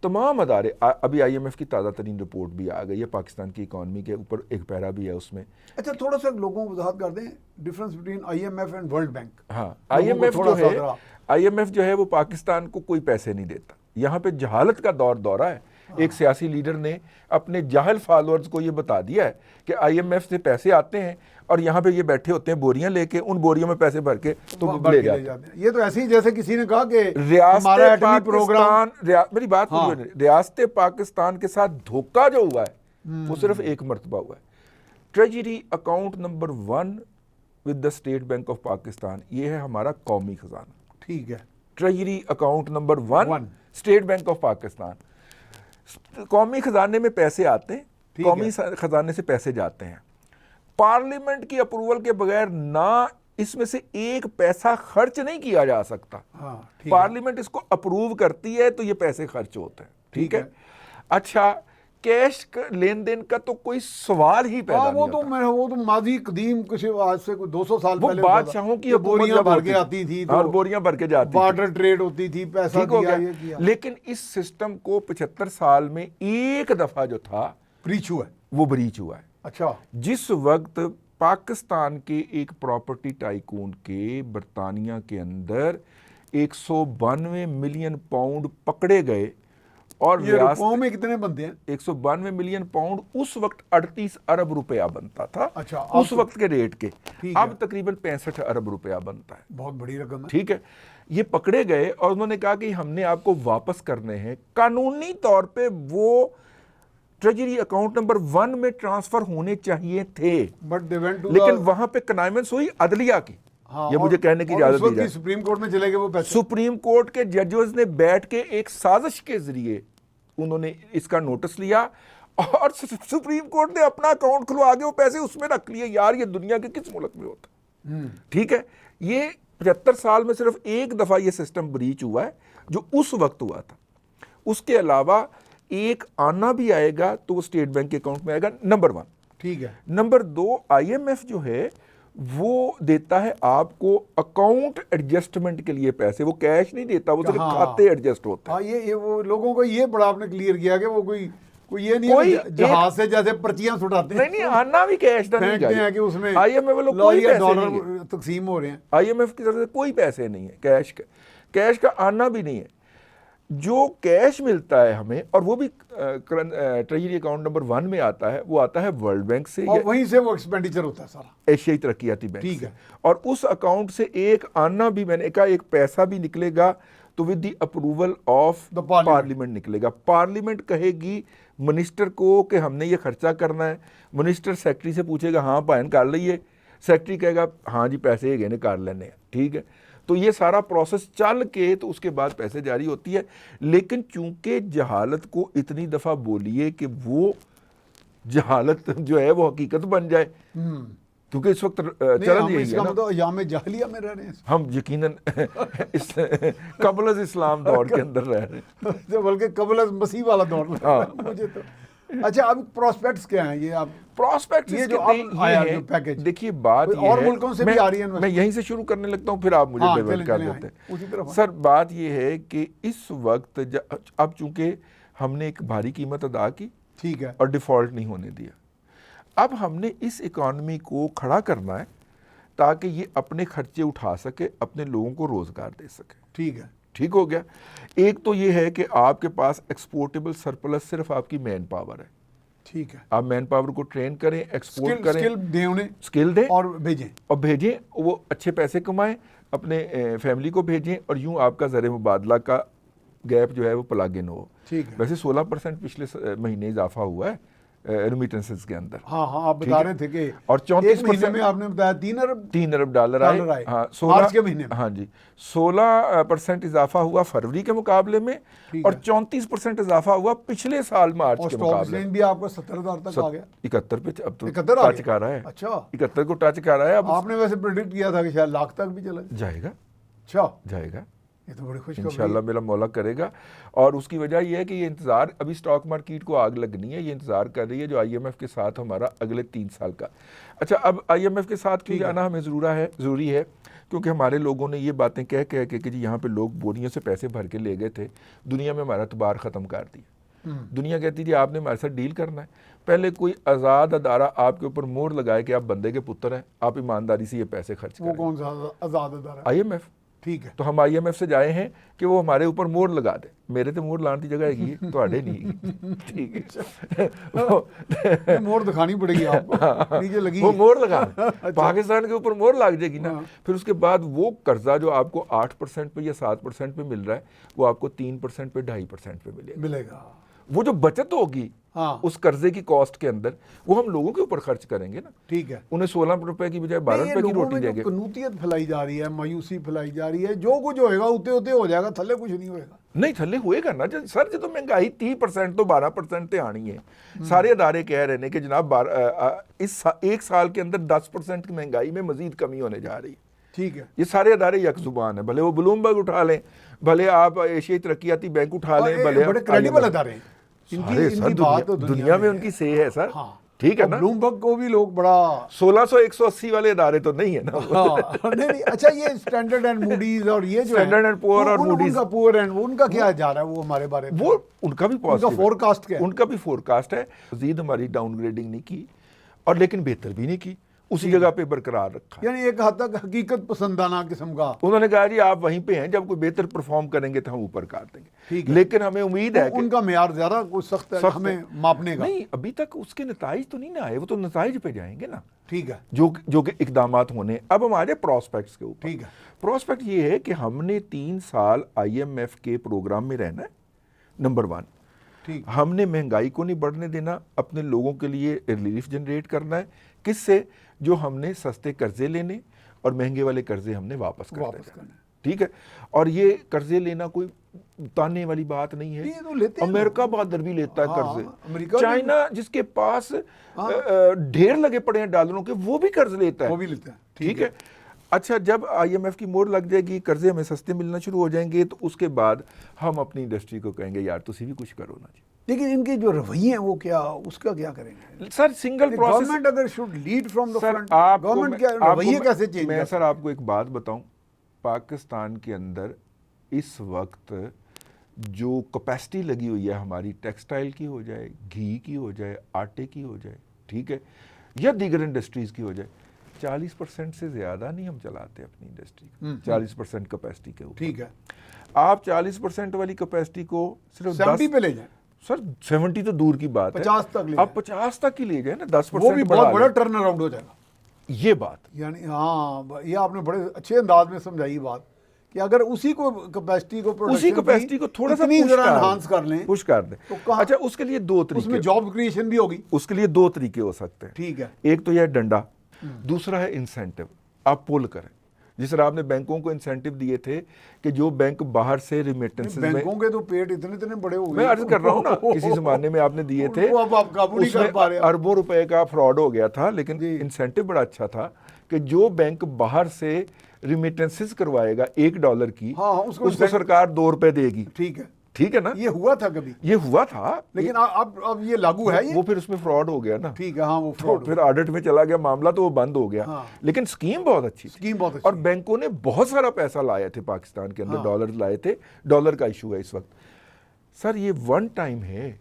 تمام ادارے، ابھی آئی ایم ایف کی تازہ ترین رپورٹ بھی آ گئی ہے پاکستان کی اکانومی کے اوپر، ایک پیرا بھی ہے اس میں. اچھا تھوڑا سا لوگوں کو وضاحت کر دیں difference between I M F and World Bank. ہاں آئی ایم ایف جو ہے وہ پاکستان کو کوئی پیسے نہیں دیتا. یہاں پہ جہالت کا دورہ ہے. ایک سیاسی لیڈر نے اپنے جاہل فالورز کو یہ بتا دیا ہے کہ آئی ایم ایف سے پیسے آتے ہیں اور یہاں پہ یہ بیٹھے ہوتے ہیں بوریاں لے کے، ان بوریوں میں پیسے بھر کے تو لے جاتے ہیں. یہ تو ایسے ہی جیسے کسی نے کہا کہ ریاست پاکستان، میری بات سنیے، ریاست پاکستان کے ساتھ دھوکہ جو ہوا ہے وہ صرف ایک مرتبہ ہوا ہے. Treasury account number 1 with the State Bank of Pakistan. یہ ہے ہمارا قومی خزانہ. ٹھیک ہے. Treasury account number 1 One. State bank of Pakistan. قومی خزانے میں پیسے آتے ہیں, قومی خزانے سے پیسے جاتے ہیں. پارلیمنٹ کی اپروول کے بغیر نہ اس میں سے ایک پیسہ خرچ نہیں کیا جا سکتا. پارلیمنٹ اس کو اپروو کرتی ہے تو یہ پیسے خرچ ہوتے ہیں. ٹھیک ہے. اچھا, کیش لین دین کا تو کوئی سوال ہی پیدا نہیں ہوتا. وہ تو ماضی قدیم کچھ آج سے کوئی 200 سال وہ پہلے بادشاہوں کی بوریاں بھر کے آتی تھی اور بوریاں بھر کے جاتی تھی, بارڈر ٹریڈ ہوتی تھی, پیسہ دیا یہ کیا. لیکن اس سسٹم کو 75 سال میں ایک دفعہ جو تھا بریچ ہوا ہے. وہ بریچ ہوا ہے. اچھا. جس وقت پاکستان کے ایک پراپرٹی ٹائکون کے برطانیہ کے اندر 192 ملین پاؤنڈ پکڑے گئے, اور یہ روپوں میں کتنے بنتے ہیں؟ 192 ملین پاؤنڈ اس وقت 38 ارب روپیہ بنتا تھا. اچھا, اس وقت کے ریٹ کے. اب تقریباً 65 ارب روپیہ بنتا ہے. بہت بڑی رقم ہے. ٹھیک ہے. یہ پکڑے گئے اور انہوں نے کہا کہ ہم نے آپ کو واپس کرنے ہیں. قانونی طور پہ وہ ٹریجری اکاؤنٹ نمبر 1 میں ٹرانسفر ہونے چاہیے تھے, لیکن وہاں پہ کنائنمنس ہوئی عدلیہ کی. یہ مجھے کہنے کی اجازت دی جائے. سپریم کورٹ میں چلے گئے وہ پیسے. سپریم کورٹ کے ججز نے بیٹھ کے ایک سازش کے ذریعے انہوں نے اس کا نوٹس لیا, اور سپریم کورٹ نے اپنا اکاؤنٹ کھلوا کے وہ پیسے اس میں رکھ لیے. یار یہ دنیا کے کس ملک میں ہوتا ہے؟ ٹھیک ہے. یہ 75 سال میں صرف ایک دفعہ یہ سسٹم بریچ ہوا ہے جو اس وقت ہوا تھا. اس کے علاوہ ایک آنا بھی آئے گا تو وہ اسٹیٹ بینک کے اکاؤنٹ میں آئے گا. نمبر 1. ٹھیک ہے. نمبر 2, آئی ایم ایف جو ہے وہ دیتا ہے آپ کو اکاؤنٹ ایڈجسٹمنٹ کے لیے پیسے. وہ کیش نہیں دیتا, وہ صرف کھاتے ایڈجسٹ ہوتے ہیں. یہ وہ لوگوں کو یہ بڑا آپ نے کلیئر کیا کہ وہ کوئی یہ نہیں ہے جہاز سے جیسے پرچیاں چھٹاتے ہیں. نہیں, آنا بھی کیش دا نہیں ہے کہ اس میں آئی ایم ایف والوں کوئی پیسے ڈالر نہیں تقسیم ہو رہے ہیں. آئی ایم ایف کی طرف سے کوئی پیسے نہیں ہے, کیش کا آنا بھی نہیں ہے. جو کیش ملتا ہے ہمیں, اور وہ بھی ٹریجری اکاؤنٹ نمبر 1 میں آتا ہے, وہ آتا ہے ورلڈ بینک سے, اور وہیں سے وہ ایکسپینڈیچر ہوتا ہے سارا ایشیائی ترقیاتی بینک. ٹھیک ہے. اور اس اکاؤنٹ سے ایک آنا بھی, میں نے کہا ایک پیسہ بھی نکلے گا تو with the approval of parliament نکلے گا. پارلیمنٹ کہے گی منسٹر کو کہ ہم نے یہ خرچہ کرنا ہے. منسٹر سیکٹری سے پوچھے گا ہاں پائن کر لئیے, سیکٹری کہے گا ہاں جی پیسے گئے کر لینے ہیں. ٹھیک ہے. تو یہ سارا پروسیس چل کے تو اس کے بعد پیسے جاری ہوتی ہے. لیکن چونکہ جہالت کو اتنی دفعہ بولیے کہ وہ جہالت جو ہے وہ حقیقت بن جائے, کیونکہ اس وقت چلن یہی ہے نا, ایام جاہلیہ میں رہ رہے ہیں ہم یقیناً قبل از اسلام دور کے اندر رہ رہے ہیں, بلکہ قبل از مسیح والا دور مجھے تو. اچھا, اب پراسپیکٹس کیا ہیں؟ یہ آپ پراسپیکٹس یہ جو اب آیا جو پیکج, دیکھیے بات یہ اور ہے, ملکوں سے بھی آ رہی ہے, میں یہیں سے شروع کرنے لگتا ہوں پھر آپ مجھے ڈیولپ کر دیتے ہیں. سر بات یہ ہے کہ اس وقت اب چونکہ ہم نے ایک بھاری قیمت ادا کی, ٹھیک ہے, اور ڈیفالٹ نہیں ہونے دیا. اب ہم نے اس اکانومی کو کھڑا کرنا ہے تاکہ یہ اپنے خرچے اٹھا سکے, اپنے لوگوں کو روزگار دے سکے. ٹھیک ہے. ٹھیک ہو گیا. ایک تو یہ ہے کہ آپ کے پاس ایکسپورٹیبل سرپلس صرف آپ کی مین پاور ہے. ٹھیک ہے. آپ مین پاور کو ٹرین کریں, ایکسپورٹ کریں, اسکل دیں انہیں, اسکل دیں اور بھیجیں, وہ اچھے پیسے کمائیں, اپنے فیملی کو بھیجیں, اور یوں آپ کا زر مبادلہ کا گیپ جو ہے وہ پلاگ ان ہو. ویسے 16% پچھلے مہینے اضافہ ہوا ہے ریمیٹنسز کے اندر. ہاں آپ بتا رہے تھے کہ اور 34% میں آپ نے بتایا 3 ارب ڈالر آئے. ہاں 16 کے مہینے میں, ہاں جی 16% اضافہ ہوا فروری کے مقابلے میں, اور 34% اضافہ ہوا پچھلے سال مارچ کے مقابلے میں. بھی آپ کو 70,000 تک آ گیا. 71 پہ اب تو ٹچ کر رہا ہے. اچھا, 71 کو ٹچ کر رہا ہے. اب آپ نے ویسے پریڈکٹ کیا تھا کہ شاید لاکھ تک بھی چلا جائے گا. اچھا جائے گا, یہ تو بڑی خوش انشاءاللہ میرا مولا کرے گا. اور اس کی وجہ یہ ہے کہ یہ انتظار, ابھی سٹاک مارکیٹ کو آگ لگنی ہے, یہ انتظار کر رہی ہے جو آئی ایم ایف کے ساتھ ہمارا اگلے 3 سال کا. اچھا, اب آئی ایم ایف کے ساتھ کیوں جانا ہمیں ضروری ہے, کیونکہ ہمارے لوگوں نے یہ باتیں کہہ کہ جی یہاں پہ لوگ بوریوں سے پیسے بھر کے لے گئے تھے, دنیا میں ہمارا اعتبار ختم کر دیا. دنیا کہتی جی آپ نے ہمارے ساتھ ڈیل کرنا ہے. پہلے کوئی آزاد ادارہ آپ کے اوپر مہر لگائے کہ آپ بندے کے پتر ہیں, آپ ایمانداری سے یہ پیسے خرچ کریں. وہ کون سا آزاد ادارہ؟ I M F. ٹھیک ہے. تو ہم آئی ایم ایف سے جائے ہیں کہ وہ ہمارے اوپر مہر لگا دے. میرے تو مہر لانے کی جگہ ہے تو آڑے نہیں. ٹھیک ہے, مہر دکھانی پڑے گی آپ کو, نیچے لگی وہ مہر لگا, پاکستان کے اوپر مہر لگ جائے گی نا. پھر اس کے بعد وہ قرضہ جو آپ کو 8% پہ یا 7% پہ مل رہا ہے, وہ آپ کو 3% پہ 2.5% پہ ملے گا. وہ جو بچت ہوگی ہاں اس قرضے کی کاسٹ کے اندر وہ ہم لوگوں کے اوپر خرچ کریں گے نا. ٹھیک ہے. انہیں 16 روپے کی بجائے 12 روپے کی روٹی دیں گے. قنوطیت پھیلائی جا رہی ہے, مایوسی پھیلائی جا رہی ہے, جو کچھ ہوئے گا ہوتے ہوتے ہو جائے گا, تھلے کچھ نہیں ہوئے گا. نہیں تھلے ہوئے گا نا سر. جب مہنگائی 30% تو 12% تے آنی ہے. سارے ادارے کہہ رہے ہیں کہ جناب اس ایک سال کے اندر 10% کی مہنگائی میں مزید کمی ہونے جا رہی ہے. ٹھیک ہے. یہ سارے ادارے یک زبان ہیں, بھلے وہ بلومبرگ اٹھا لیں, بھلے آپ ایشیائی ترقیاتی بینک اٹھا لیں, بھلے بڑے کریڈیبل ادارے ہیں. دنیا میں ان کی سے ہے سر. ٹھیک ہے نا. بلومبرگ کو بھی لوگ بڑا 1600 180 والے ادارے تو نہیں ہے نا. نہیں اچھا, یہ اسٹینڈرڈ اینڈ موڈیز اور یہ جو اسٹینڈرڈ اینڈ پور اور موڈیز کا پور اینڈ ان کا کیا جا رہا ہے وہ ہمارے بارے میں؟ وہ ان کا بھی پازیٹیو فور کاسٹ کیا ہے؟ ان کا بھی فور کاسٹ ہے. مزید ہماری ڈاؤن گریڈنگ نہیں کی اور لیکن بہتر بھی نہیں کی, اسی جگہ پہ برقرار رکھا. یعنی ایک حد تک حقیقت پسندانہ قسم کا انہوں نے کہا جی آپ وہیں پہ ہیں, جب کوئی بہتر پرفارم کریں گے تو ہم اوپر کر دیں گے. لیکن ہمیں امید ہے کہ ان کا معیار زیادہ کوئی سخت ہے ہمیں ماپنے کا. نہیں ابھی تک اس کے نتائج تو نہیں نہ آئے, وہ تو نتائج پہ جائیں گے نا. ٹھیک ہے. جو کہ اقدامات ہونے. اب ہمارے پراسپیکٹس کے اوپر. ٹھیک ہے. پراسپیکٹ یہ ہے کہ ہم نے 3 سال IMF کے پروگرام میں رہنا ہے. نمبر 1, ہم نے مہنگائی کو نہیں بڑھنے دینا, اپنے لوگوں کے لیے ریلیف جنریٹ کرنا ہے. کس سے؟ جو ہم نے سستے قرضے لینے اور مہنگے والے قرضے ہم نے واپس کرنے. ٹھیک ہے. اور یہ قرضے لینا کوئی تانے والی بات نہیں ہے. امریکہ بہادر بھی لیتا ہے قرضے. چائنا جس کے پاس ڈھیر لگے پڑے ہیں ڈالروں کے, وہ بھی قرض لیتا ہے. وہ بھی لیتا ہے. ٹھیک ہے. اچھا, جب IMF کی موڑ لگ جائے گی, قرضے ہمیں سستے ملنا شروع ہو جائیں گے, تو اس کے بعد ہم اپنی انڈسٹری کو کہیں گے یار تسی بھی کچھ کرو نا جی. لیکن ان کے جو رویے ہیں وہ کیا, اس کا کیا کریں گے سر؟ Single process. گورنمنٹ اگر should lead from the front, government government کیا رویے کیسے چینج؟ میں سر آپ کو ایک بات بتاؤں, پاکستان کے اندر اس وقت جو کیپیسٹی لگی ہوئی ہے ہماری, ٹیکسٹائل کی ہو جائے, گھی کی ہو جائے, آٹے کی ہو جائے, ٹھیک ہے, یا دیگر انڈسٹریز کی ہو جائے, 40% سے زیادہ نہیں ہم چلاتے اپنی انڈسٹری. 40% کیپیسٹی کے اوپر. ٹھیک ہے. آپ 40% والی کیپیسٹی کو صرف 70 پہ لے جائیں. سر 70 تو دور کی بات ہے, 50 تک لے آپ 50 تک ہی لے جائیں نا. 10% وہ بھی بہت بڑا ٹرن اراؤنڈ ہو جائے گا. یہ بات یعنی ہاں, یہ آپ نے بڑے اچھے انداز میں سمجھائی بات کہ اگر اسی کیپیسٹی کو تھوڑا سا انہانس کر لیں, پش کر دیں. اچھا, اس کے لیے 2 طریقے, اس میں جاب کریشن بھی ہوگی. اس کے لیے 2 طریقے ہو سکتے ہیں. ٹھیک ہے. ایک تو یہ ڈنڈا, دوسرا ہے انسینٹیو. آپ پول کریں, جس طرح آپ نے بینکوں کو انسینٹیو دیے تھے کہ جو بینک باہر سے ریمیٹنس میں, بینکوں کے تو پیٹ اتنے بڑے ہو گئے, میں عرض کر رہا ہوں نا, کسی زمانے میں آپ نے دیے تھے, اس میں اربوں روپے کا فراڈ ہو گیا تھا, لیکن انسینٹیو بڑا اچھا تھا کہ جو بینک باہر سے ریمیٹنسز کروائے گا $1 کی, اس کو سرکار $2 دے گی. ٹھیک ہے نا. یہ ہوا تھا کبھی, یہ ہوا تھا, لیکن اب یہ لاگو ہے. وہ پھر اس میں فراڈ ہو گیا نا. ٹھیک ہے. ہاں, وہ فراڈ پھر آڈٹ میں چلا گیا معاملہ, تو وہ بند ہو گیا. لیکن اسکیم بہت اچھی تھی, اور بینکوں نے بہت سارا پیسہ لائے تھے پاکستان کے اندر, ڈالر لائے تھے. ڈالر کا ایشو ہے اس وقت. سر یہ 1 ٹائم ہے,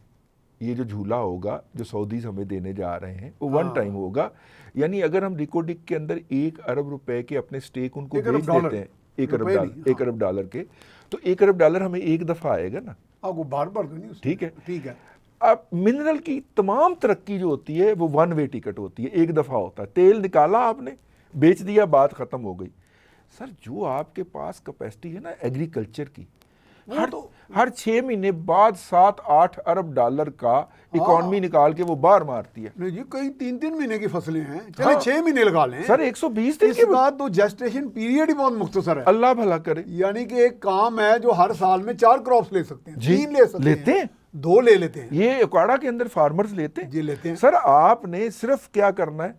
یہ جو جھولا ہوگا جو سعودیز ہمیں دینے جا رہے ہیں وہ 1 ٹائم ہوگا. یعنی اگر ہم ریکوڈک کے اندر $1 ارب کے اپنے سٹیک ان کو بیچ دیتے ہیں, $1 ارب کے, تو $1 ارب ہمیں ایک دفعہ آئے گا نا. بار بار تو نہیں. ٹھیک ہے. ٹھیک ہے. اب منرل کی تمام ترقی جو ہوتی ہے وہ 1 وے ٹکٹ ہوتی ہے, ایک دفعہ ہوتا ہے. تیل نکالا آپ نے, بیچ دیا, بات ختم ہو گئی. سر جو آپ کے پاس کیپیسٹی ہے نا ایگریکلچر کی, ہر 6 مہینے بعد $7-8 ارب کا اکانومی نکال کے وہ باہر مارتی ہے. نہیں جی, کئی 3 مہینے کی فصلیں ہیں, چلے 6 مہینے لگا لیں سر. 120 دن کے بعد تو جسٹیشن پیریڈ ہی بہت مختصر ہے. اللہ بھلا کرے. یعنی کہ ایک کام ہے جو ہر سال میں 4 کراپس لے سکتے ہیں, 3 لے سکتے ہیں, لیتے ہیں, 2 لے لیتے ہیں. یہ اکواڑا کے اندر فارمرز لیتے ہیں. جی لیتے ہیں. سر آپ نے صرف کیا کرنا ہے,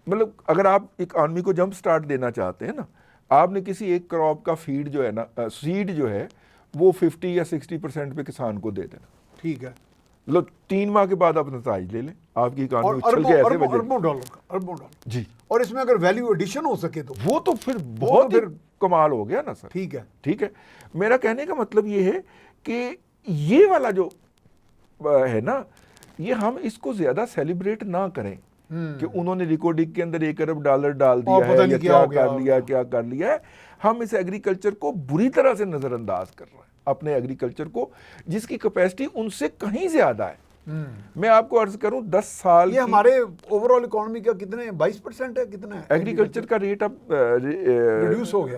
مطلب اگر آپ اکانومی کو جمپ سٹارٹ دینا چاہتے ہیں نا, آپ نے کسی ایک کراپ کا فیڈ جو ہے نا, سیڈ جو ہے وہ 50 یا 60% پہ کسان کو دے دینا. ٹھیک ہے. مطلب 3 ماہ کے بعد آپ نتائج لے لیں, آپ کی اکانومی اچھل کے ایسے بجے اربوں ڈالر جی. اور اس میں اگر ویلیو ایڈیشن ہو سکے تو وہ تو پھر بہت کمال ہو گیا نا سر. ٹھیک ہے. ٹھیک ہے. میرا کہنے کا مطلب یہ ہے کہ یہ والا جو ہے نا, یہ ہم اس کو زیادہ سیلیبریٹ نہ کریں کہ انہوں نے ریکارڈنگ کے اندر $1 ارب ڈال دیا ہے, یا کیا کر لیا ہے. ہم اس ایگریکلچر کو بری طرح سے نظر انداز کر رہے ہیں, اپنے ایگریکلچر کو, جس کی کیپیسٹی ان سے کہیں زیادہ ہے. میں آپ کو عرض کروں 10 سال یہ ہمارے اوور آل اکانومی کا کتنے 22% ہے, کتنا ہے ایگریکلچر کا ریٹ اب ریڈیوس ہو گیا.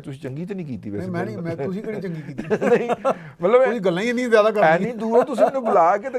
ਤੁਸੀਂ ਚੰਗੀ ਤੇ ਨਹੀਂ ਕੀਤੀ ਵੈਸੇ। ਮੈਂ ਤੁਸੀਂ ਕਿਹੜੀ ਚੰਗੀ ਕੀਤੀ, ਨਹੀਂ ਮਤਲਬ ਕੋਈ ਗੱਲਾਂ ਹੀ ਨਹੀਂ ਜ਼ਿਆਦਾ ਕਰਨੀ। ਐਨੀ ਦੂਰੋਂ ਤੁਸੀਂ ਮੈਨੂੰ ਬੁਲਾ ਕੇ ਤੇ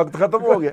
ਵਕਤ ਖਤਮ ਹੋ ਗਿਆ।